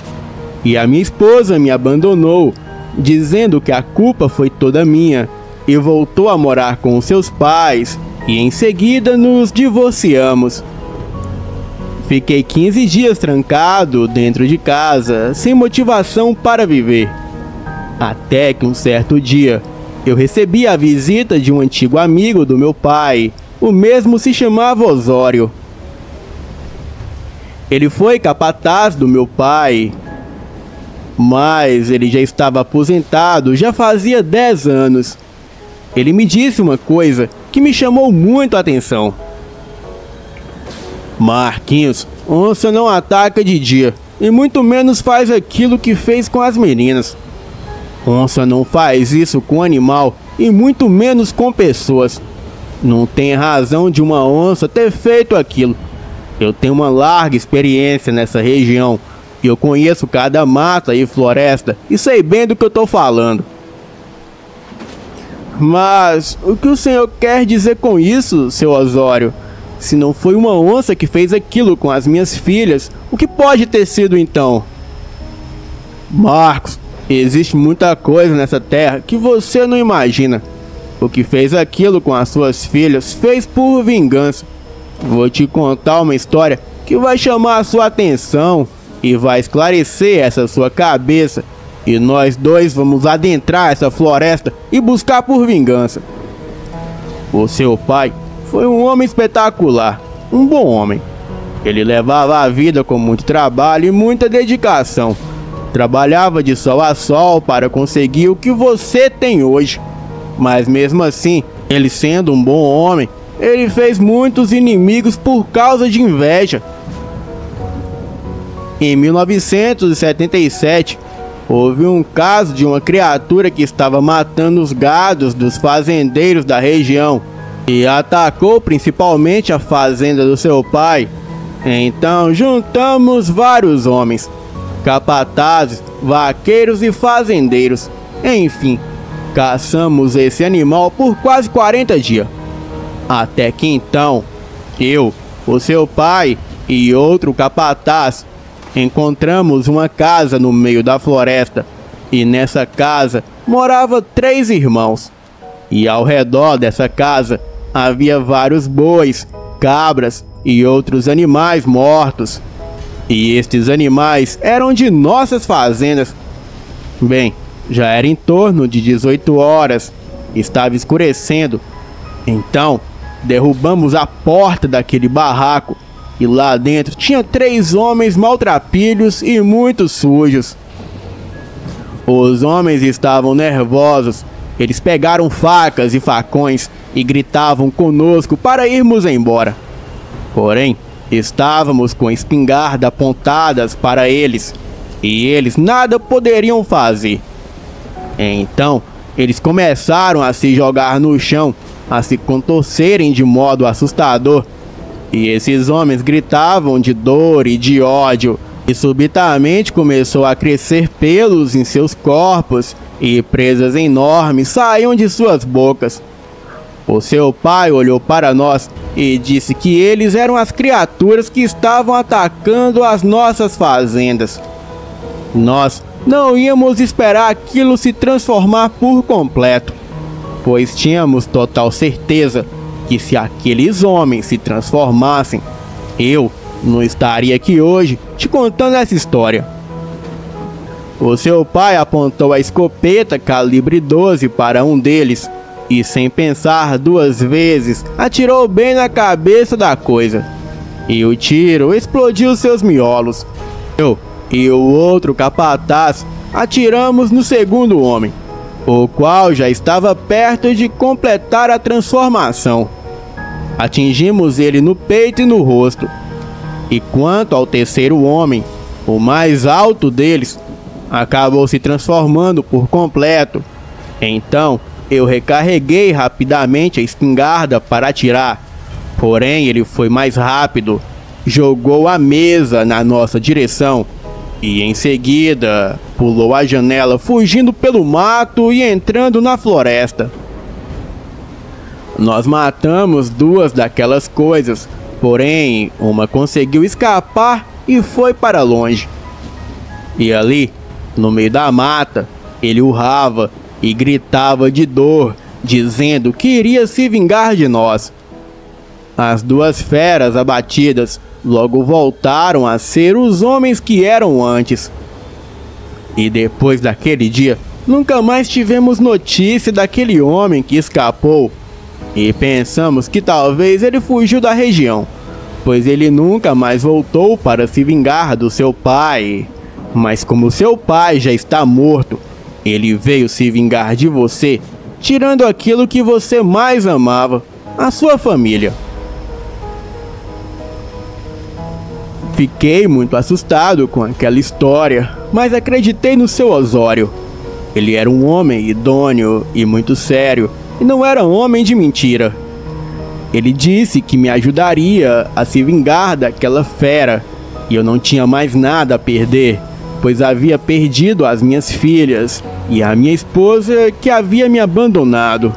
E a minha esposa me abandonou, dizendo que a culpa foi toda minha, e voltou a morar com seus pais, e em seguida nos divorciamos. Fiquei 15 dias trancado dentro de casa, sem motivação para viver. Até que um certo dia, eu recebi a visita de um antigo amigo do meu pai. O mesmo se chamava Osório. Ele foi capataz do meu pai, mas ele já estava aposentado já fazia 10 anos. Ele me disse uma coisa que me chamou muito a atenção. Marquinhos, onça não ataca de dia, e muito menos faz aquilo que fez com as meninas. Onça não faz isso com animal, e muito menos com pessoas. Não tem razão de uma onça ter feito aquilo. Eu tenho uma larga experiência nessa região, e eu conheço cada mata e floresta, e sei bem do que eu estou falando. Mas o que o senhor quer dizer com isso, seu Osório? Se não foi uma onça que fez aquilo com as minhas filhas, o que pode ter sido então? Marcos, existe muita coisa nessa terra que você não imagina. O que fez aquilo com as suas filhas fez por vingança. Vou te contar uma história que vai chamar a sua atenção e vai esclarecer essa sua cabeça. E nós dois vamos adentrar essa floresta e buscar por vingança. O seu pai foi um homem espetacular, um bom homem. Ele levava a vida com muito trabalho e muita dedicação. Trabalhava de sol a sol para conseguir o que você tem hoje. Mas mesmo assim, ele sendo um bom homem, ele fez muitos inimigos por causa de inveja. Em 1977, houve um caso de uma criatura que estava matando os gados dos fazendeiros da região e atacou principalmente a fazenda do seu pai. Então juntamos vários homens, capatazes, vaqueiros e fazendeiros. Enfim, caçamos esse animal por quase 40 dias. Até que então, eu, o seu pai e outro capataz encontramos uma casa no meio da floresta. E nessa casa morava 3 irmãos. E ao redor dessa casa havia vários bois, cabras e outros animais mortos. E estes animais eram de nossas fazendas Bem, já era em torno de 18 horas, estava escurecendo. Então, derrubamos a porta daquele barraco e lá dentro tinha 3 homens maltrapilhos e muito sujos. Os homens estavam nervosos, eles pegaram facas e facões e gritavam conosco para irmos embora. Porém, estávamos com espingarda apontadas para eles e eles nada poderiam fazer. Então, eles começaram a se jogar no chão, a se contorcerem de modo assustador. E esses homens gritavam de dor e de ódio. E subitamente começou a crescer pelos em seus corpos e presas enormes saíam de suas bocas. O seu pai olhou para nós e disse que eles eram as criaturas que estavam atacando as nossas fazendas. Nós não íamos esperar aquilo se transformar por completo, pois tínhamos total certeza que se aqueles homens se transformassem, eu não estaria aqui hoje te contando essa história. O seu pai apontou a escopeta calibre 12 para um deles e, sem pensar 2 vezes, atirou bem na cabeça da coisa. E o tiro explodiu seus miolos. Eu e o outro capataz atiramos no segundo homem, o qual já estava perto de completar a transformação. Atingimos ele no peito e no rosto. E quanto ao terceiro homem, o mais alto deles, acabou se transformando por completo. Então, eu recarreguei rapidamente a espingarda para atirar. Porém, ele foi mais rápido, jogou a mesa na nossa direção e, em seguida, pulou a janela, fugindo pelo mato e entrando na floresta. Nós matamos 2 daquelas coisas, porém, uma conseguiu escapar e foi para longe. E ali, no meio da mata, ele urrava e gritava de dor, dizendo que iria se vingar de nós. As 2 feras abatidas logo voltaram a ser os homens que eram antes. E depois daquele dia, nunca mais tivemos notícia daquele homem que escapou. E pensamos que talvez ele fugiu da região, pois ele nunca mais voltou para se vingar do seu pai. Mas como seu pai já está morto, ele veio se vingar de você, tirando aquilo que você mais amava, a sua família. Fiquei muito assustado com aquela história, mas acreditei no seu Osório. Ele era um homem idôneo e muito sério, e não era homem de mentira. Ele disse que me ajudaria a se vingar daquela fera, e eu não tinha mais nada a perder, pois havia perdido as minhas filhas e a minha esposa que havia me abandonado.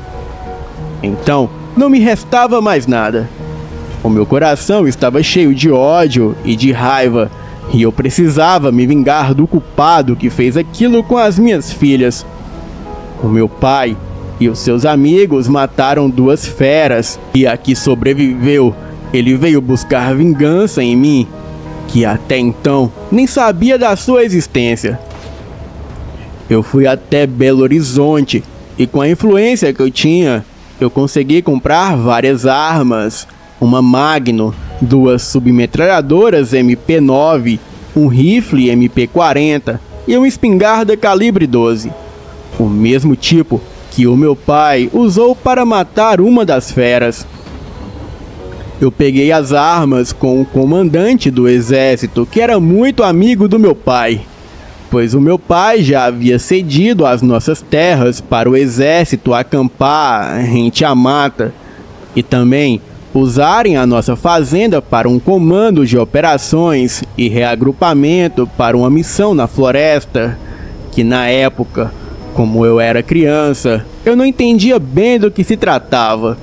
Então, não me restava mais nada. O meu coração estava cheio de ódio e de raiva, e eu precisava me vingar do culpado que fez aquilo com as minhas filhas. O meu pai e os seus amigos mataram 2 feras, e a que sobreviveu, ele veio buscar vingança em mim, que até então nem sabia da sua existência. Eu fui até Belo Horizonte, e com a influência que eu tinha, eu consegui comprar várias armas, uma Magnum, 2 submetralhadoras MP9, um rifle MP40 e uma espingarda calibre 12, o mesmo tipo que o meu pai usou para matar uma das feras. Eu peguei as armas com o comandante do exército, que era muito amigo do meu pai, pois o meu pai já havia cedido as nossas terras para o exército acampar rente à mata e também usarem a nossa fazenda para um comando de operações e reagrupamento para uma missão na floresta, que na época, como eu era criança, eu não entendia bem do que se tratava.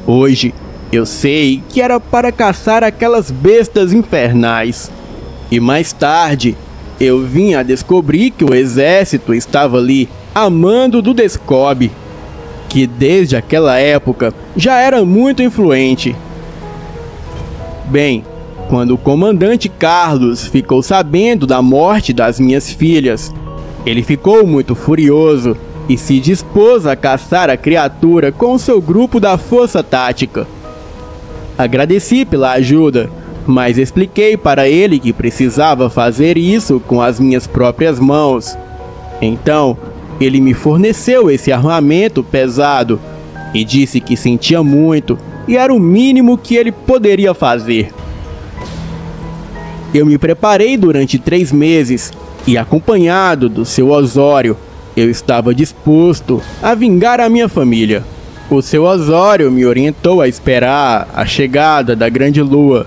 Hoje, eu sei que era para caçar aquelas bestas infernais. E mais tarde, eu vim a descobrir que o exército estava ali, a mando do Descobre, que desde aquela época já era muito influente. Bem, quando o comandante Carlos ficou sabendo da morte das minhas filhas, Ele ficou muito furioso e se dispôs a caçar a criatura com seu grupo da Força Tática. Agradeci pela ajuda, mas expliquei para ele que precisava fazer isso com as minhas próprias mãos. Então, ele me forneceu esse armamento pesado e disse que sentia muito e era o mínimo que ele poderia fazer. Eu me preparei durante 3 meses e, acompanhado do seu Osório, eu estava disposto a vingar a minha família. O seu Osório me orientou a esperar a chegada da grande lua,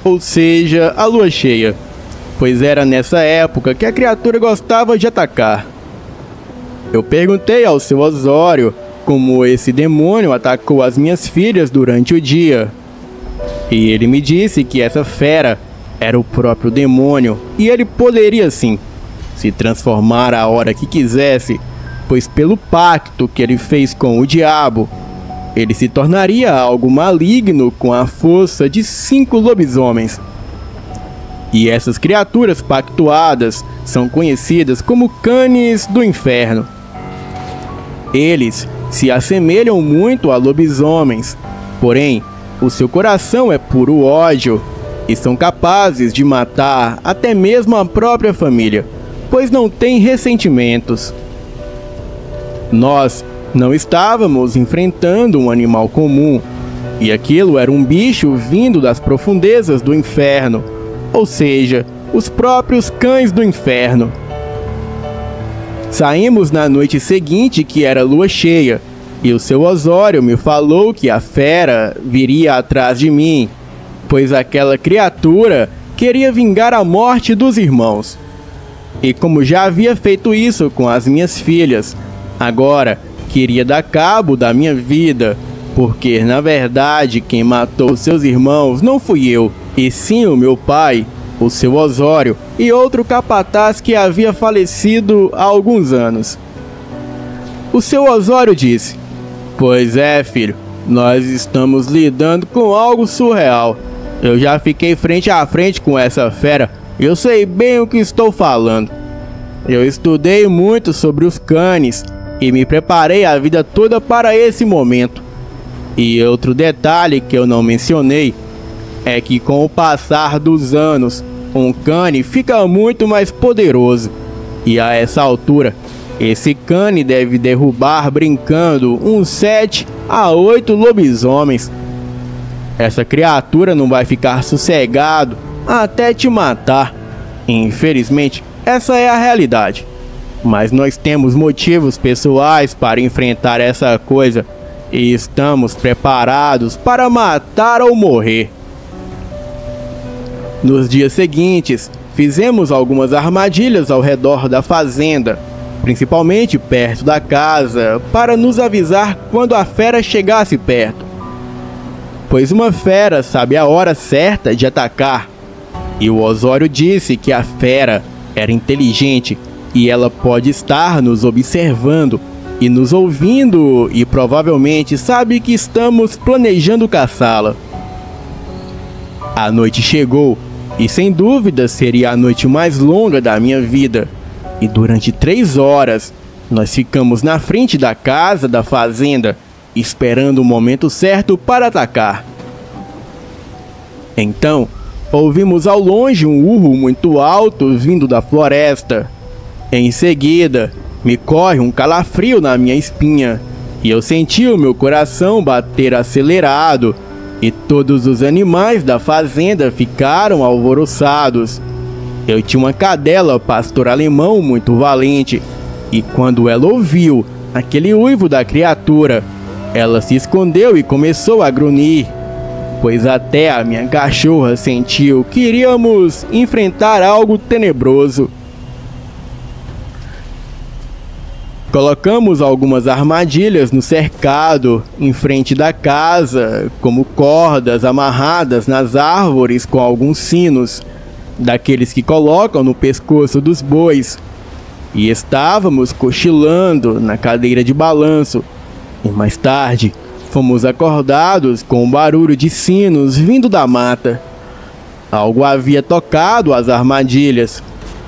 ou seja, a lua cheia, pois era nessa época que a criatura gostava de atacar. Eu perguntei ao seu Osório como esse demônio atacou as minhas filhas durante o dia, e ele me disse que essa fera era o próprio demônio e ele poderia sim se transformar a hora que quisesse, pois pelo pacto que ele fez com o diabo, ele se tornaria algo maligno com a força de 5 lobisomens. E essas criaturas pactuadas são conhecidas como Canes do Inferno. Eles se assemelham muito a lobisomens, porém, o seu coração é puro ódio e são capazes de matar até mesmo a própria família, pois não têm ressentimentos. Nós não estávamos enfrentando um animal comum, e aquilo era um bicho vindo das profundezas do inferno, ou seja, os próprios cães do inferno. Saímos na noite seguinte, que era lua cheia, e o seu Osório me falou que a fera viria atrás de mim, pois aquela criatura queria vingar a morte dos irmãos. E como já havia feito isso com as minhas filhas, agora queria dar cabo da minha vida, porque na verdade quem matou seus irmãos não fui eu, e sim o meu pai, o seu Osório e outro capataz que havia falecido há alguns anos. O seu Osório disse: "Pois é, filho, nós estamos lidando com algo surreal. Eu já fiquei frente a frente com essa fera. Eu sei bem o que estou falando. Eu estudei muito sobre os Canes e me preparei a vida toda para esse momento. E outro detalhe que eu não mencionei é que com o passar dos anos, um Cane fica muito mais poderoso. E a essa altura, esse Cane deve derrubar brincando uns 7 a 8 lobisomens. Essa criatura não vai ficar sossegado até te matar. Infelizmente, essa é a realidade. Mas nós temos motivos pessoais para enfrentar essa coisa e estamos preparados para matar ou morrer." Nos dias seguintes, fizemos algumas armadilhas ao redor da fazenda, principalmente perto da casa, para nos avisar quando a fera chegasse perto. Pois uma fera sabe a hora certa de atacar. E o Osório disse que a fera era inteligente e ela pode estar nos observando e nos ouvindo e provavelmente sabe que estamos planejando caçá-la. A noite chegou e sem dúvida seria a noite mais longa da minha vida. E durante 3 horas nós ficamos na frente da casa da fazenda, esperando o momento certo para atacar. Então, ouvimos ao longe um urro muito alto vindo da floresta. Em seguida, me corre um calafrio na minha espinha e eu senti o meu coração bater acelerado e todos os animais da fazenda ficaram alvoroçados. Eu tinha uma cadela pastor alemão muito valente e quando ela ouviu aquele uivo da criatura, ela se escondeu e começou a grunhir, pois até a minha cachorra sentiu que iríamos enfrentar algo tenebroso. Colocamos algumas armadilhas no cercado em frente da casa, como cordas amarradas nas árvores com alguns sinos, daqueles que colocam no pescoço dos bois. E estávamos cochilando na cadeira de balanço, e mais tarde fomos acordados com um barulho de sinos vindo da mata. Algo havia tocado as armadilhas.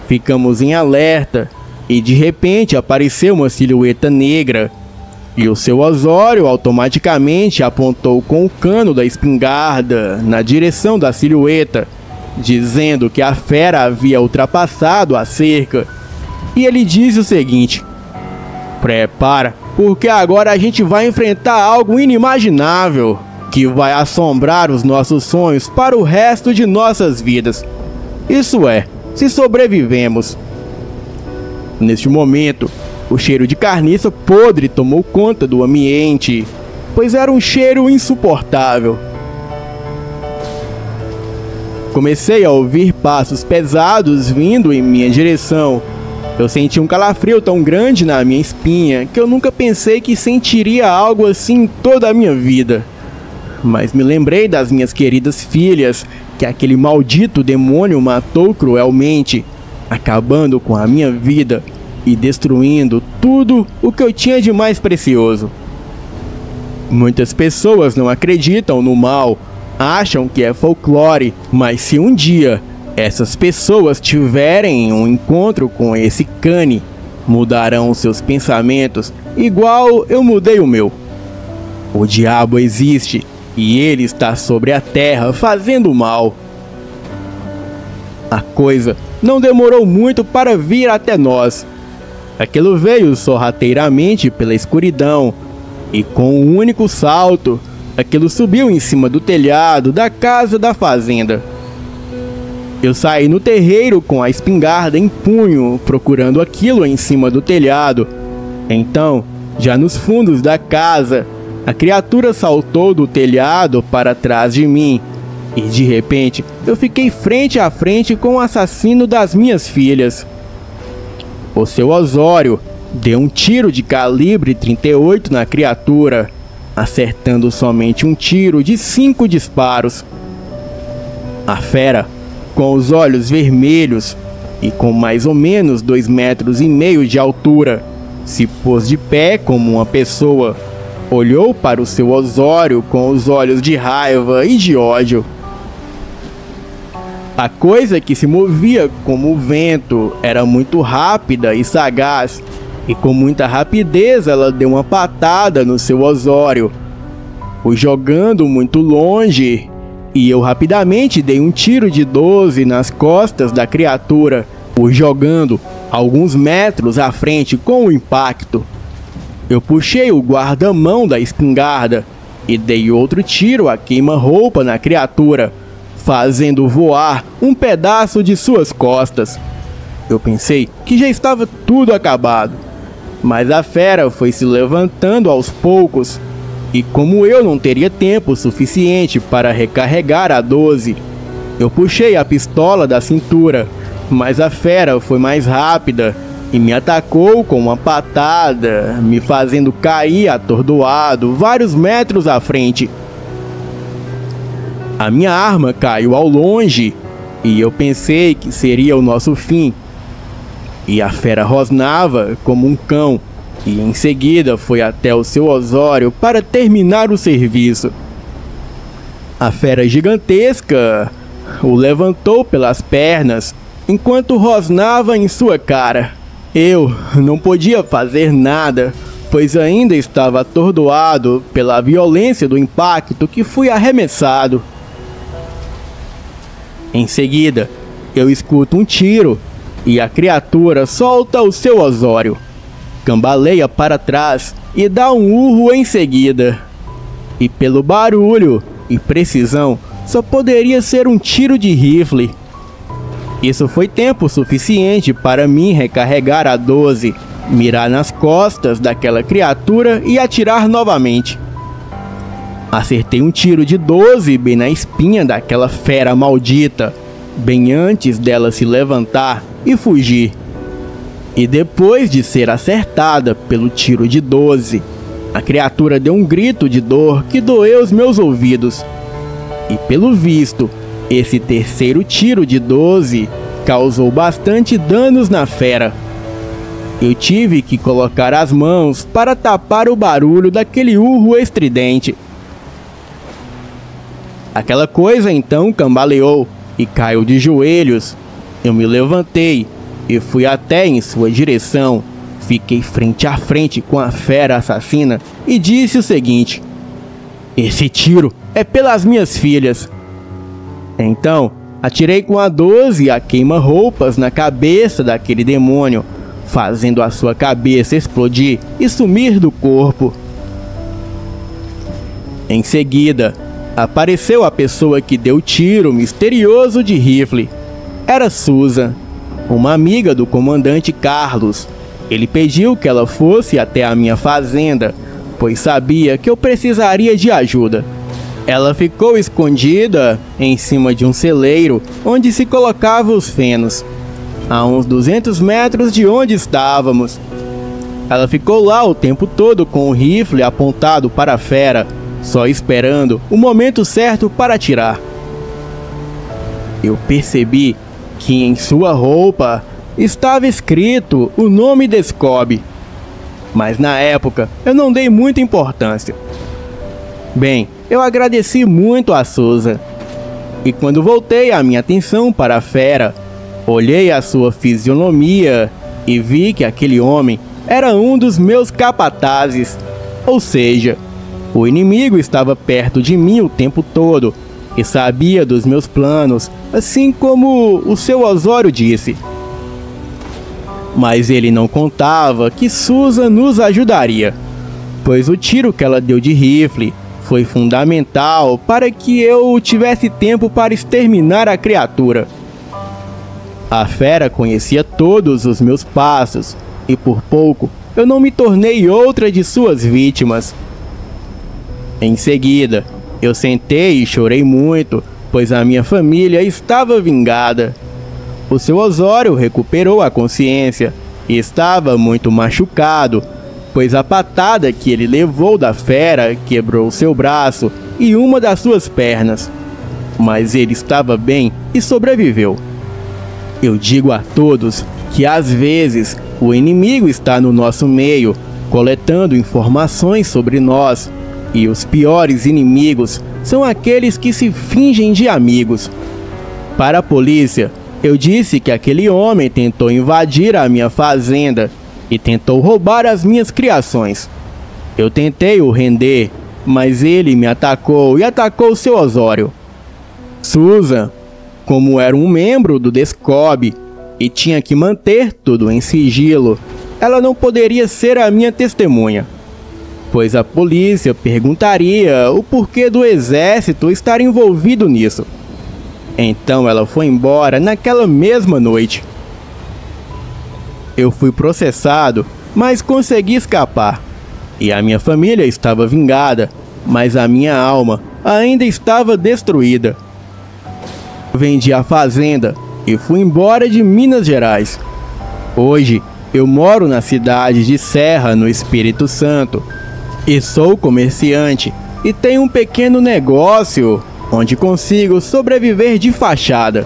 Ficamos em alerta e de repente apareceu uma silhueta negra. E o seu Osório automaticamente apontou com o cano da espingarda na direção da silhueta, dizendo que a fera havia ultrapassado a cerca. E ele disse o seguinte: prepara, porque agora a gente vai enfrentar algo inimaginável, que vai assombrar os nossos sonhos para o resto de nossas vidas. Isso é, se sobrevivemos. Neste momento, o cheiro de carniça podre tomou conta do ambiente, pois era um cheiro insuportável. Comecei a ouvir passos pesados vindo em minha direção. Eu senti um calafrio tão grande na minha espinha que eu nunca pensei que sentiria algo assim toda a minha vida. Mas me lembrei das minhas queridas filhas, que aquele maldito demônio matou cruelmente, acabando com a minha vida e destruindo tudo o que eu tinha de mais precioso. Muitas pessoas não acreditam no mal, acham que é folclore, mas se um dia essas pessoas tiverem um encontro com esse Kani, mudarão seus pensamentos igual eu mudei o meu. O diabo existe e ele está sobre a terra fazendo mal. A coisa não demorou muito para vir até nós. Aquilo veio sorrateiramente pela escuridão e com um único salto, aquilo subiu em cima do telhado da casa da fazenda. Eu saí no terreiro com a espingarda em punho, procurando aquilo em cima do telhado. Então, já nos fundos da casa, a criatura saltou do telhado para trás de mim. E de repente, eu fiquei frente a frente com o assassino das minhas filhas. O seu Osório deu um tiro de calibre 38 na criatura, acertando somente um tiro de 5 disparos. A fera, com os olhos vermelhos e com mais ou menos 2,5 metros de altura, se pôs de pé como uma pessoa, olhou para o seu Osório com os olhos de raiva e de ódio. A coisa que se movia como o vento era muito rápida e sagaz, e com muita rapidez ela deu uma patada no seu Osório, o jogando muito longe, e eu rapidamente dei um tiro de 12 nas costas da criatura, o jogando alguns metros à frente com o impacto. Eu puxei o guarda-mão da espingarda e dei outro tiro a queima-roupa na criatura, fazendo voar um pedaço de suas costas. Eu pensei que já estava tudo acabado, mas a fera foi se levantando aos poucos, e como eu não teria tempo suficiente para recarregar a 12, eu puxei a pistola da cintura, mas a fera foi mais rápida e me atacou com uma patada, me fazendo cair atordoado vários metros à frente. A minha arma caiu ao longe e eu pensei que seria o nosso fim. E a fera rosnava como um cão e em seguida foi até o seu Osório para terminar o serviço. A fera gigantesca o levantou pelas pernas enquanto rosnava em sua cara. Eu não podia fazer nada, pois ainda estava atordoado pela violência do impacto que fui arremessado. Em seguida, eu escuto um tiro e a criatura solta o seu Osório, cambaleia para trás e dá um urro em seguida. E pelo barulho e precisão, só poderia ser um tiro de rifle. Isso foi tempo suficiente para mim recarregar a 12, mirar nas costas daquela criatura e atirar novamente. Acertei um tiro de 12 bem na espinha daquela fera maldita, bem antes dela se levantar e fugir. E depois de ser acertada pelo tiro de 12, a criatura deu um grito de dor que doeu os meus ouvidos. E pelo visto, esse terceiro tiro de 12 causou bastante danos na fera. Eu tive que colocar as mãos para tapar o barulho daquele urro estridente. Aquela coisa então cambaleou e caiu de joelhos. Eu me levantei e fui até em sua direção. Fiquei frente a frente com a fera assassina e disse o seguinte: esse tiro é pelas minhas filhas. Então, atirei com a 12 a queima-roupas na cabeça daquele demônio, fazendo a sua cabeça explodir e sumir do corpo. Em seguida, apareceu a pessoa que deu o tiro misterioso de rifle. Era Susan, uma amiga do comandante Carlos. Ele pediu que ela fosse até a minha fazenda, pois sabia que eu precisaria de ajuda. Ela ficou escondida em cima de um celeiro onde se colocava os fenos, a uns 200 metros de onde estávamos. Ela ficou lá o tempo todo com o rifle apontado para a fera, só esperando o momento certo para atirar. Eu percebi que em sua roupa estava escrito o nome Descobre, mas na época eu não dei muita importância. Bem, eu agradeci muito a Susan, e quando voltei a minha atenção para a fera, olhei a sua fisionomia e vi que aquele homem era um dos meus capatazes, ou seja, o inimigo estava perto de mim o tempo todo e sabia dos meus planos, assim como o seu Osório disse. Mas ele não contava que Susan nos ajudaria, pois o tiro que ela deu de rifle foi fundamental para que eu tivesse tempo para exterminar a criatura. A fera conhecia todos os meus passos e por pouco eu não me tornei outra de suas vítimas. Em seguida, eu sentei e chorei muito, pois a minha família estava vingada. O seu Osório recuperou a consciência e estava muito machucado, pois a patada que ele levou da fera quebrou seu braço e uma das suas pernas. Mas ele estava bem e sobreviveu. Eu digo a todos que às vezes o inimigo está no nosso meio, coletando informações sobre nós. E os piores inimigos são aqueles que se fingem de amigos. Para a polícia, eu disse que aquele homem tentou invadir a minha fazenda e tentou roubar as minhas criações. Eu tentei o render, mas ele me atacou e atacou seu Osório. Susan, como era um membro do Descobre e tinha que manter tudo em sigilo, ela não poderia ser a minha testemunha, pois a polícia perguntaria o porquê do exército estar envolvido nisso. Então ela foi embora naquela mesma noite. Eu fui processado, mas consegui escapar. E a minha família estava vingada, mas a minha alma ainda estava destruída. Vendi a fazenda e fui embora de Minas Gerais. Hoje eu moro na cidade de Serra, no Espírito Santo. E sou comerciante e tenho um pequeno negócio onde consigo sobreviver de fachada.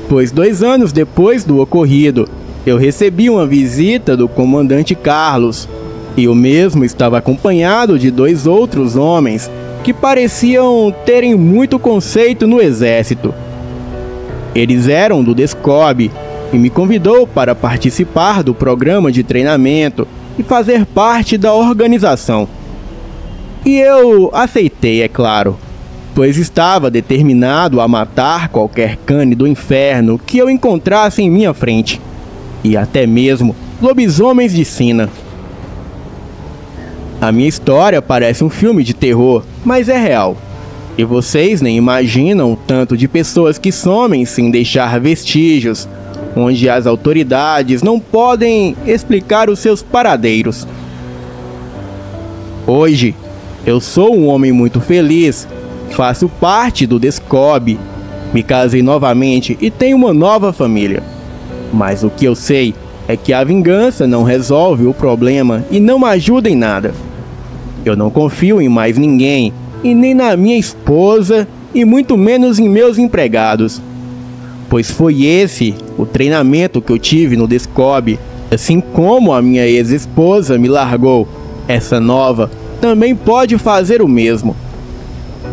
Pois 2 anos depois do ocorrido, eu recebi uma visita do comandante Carlos, e o mesmo estava acompanhado de 2 outros homens que pareciam terem muito conceito no exército. Eles eram do Descobre e me convidou para participar do programa de treinamento e fazer parte da organização. E eu aceitei, é claro, pois estava determinado a matar qualquer cane do inferno que eu encontrasse em minha frente, e até mesmo lobisomens de sina. A minha história parece um filme de terror, mas é real. E vocês nem imaginam o tanto de pessoas que somem sem deixar vestígios, onde as autoridades não podem explicar os seus paradeiros. Hoje, eu sou um homem muito feliz, faço parte do Descobre, me casei novamente e tenho uma nova família. Mas o que eu sei é que a vingança não resolve o problema e não ajuda em nada. Eu não confio em mais ninguém, e nem na minha esposa, e muito menos em meus empregados. Pois foi esse o treinamento que eu tive no Descobre. Assim como a minha ex-esposa me largou, essa nova também pode fazer o mesmo.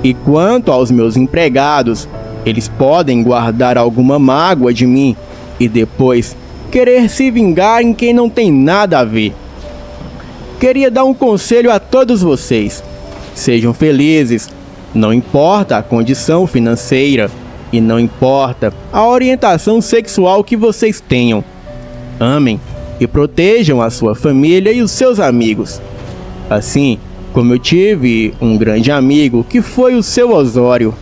E quanto aos meus empregados, eles podem guardar alguma mágoa de mim e depois querer se vingar em quem não tem nada a ver. Queria dar um conselho a todos vocês. Sejam felizes, não importa a condição financeira e não importa a orientação sexual que vocês tenham. Amem e protejam a sua família e os seus amigos. Assim como eu tive um grande amigo que foi o seu Osório.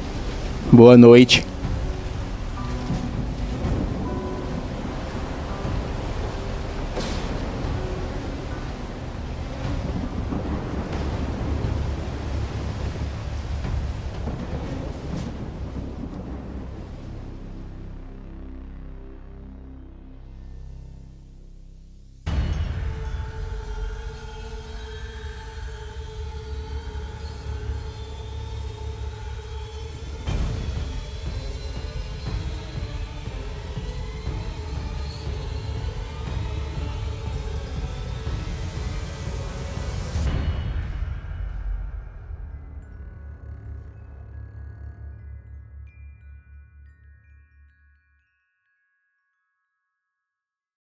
Boa noite.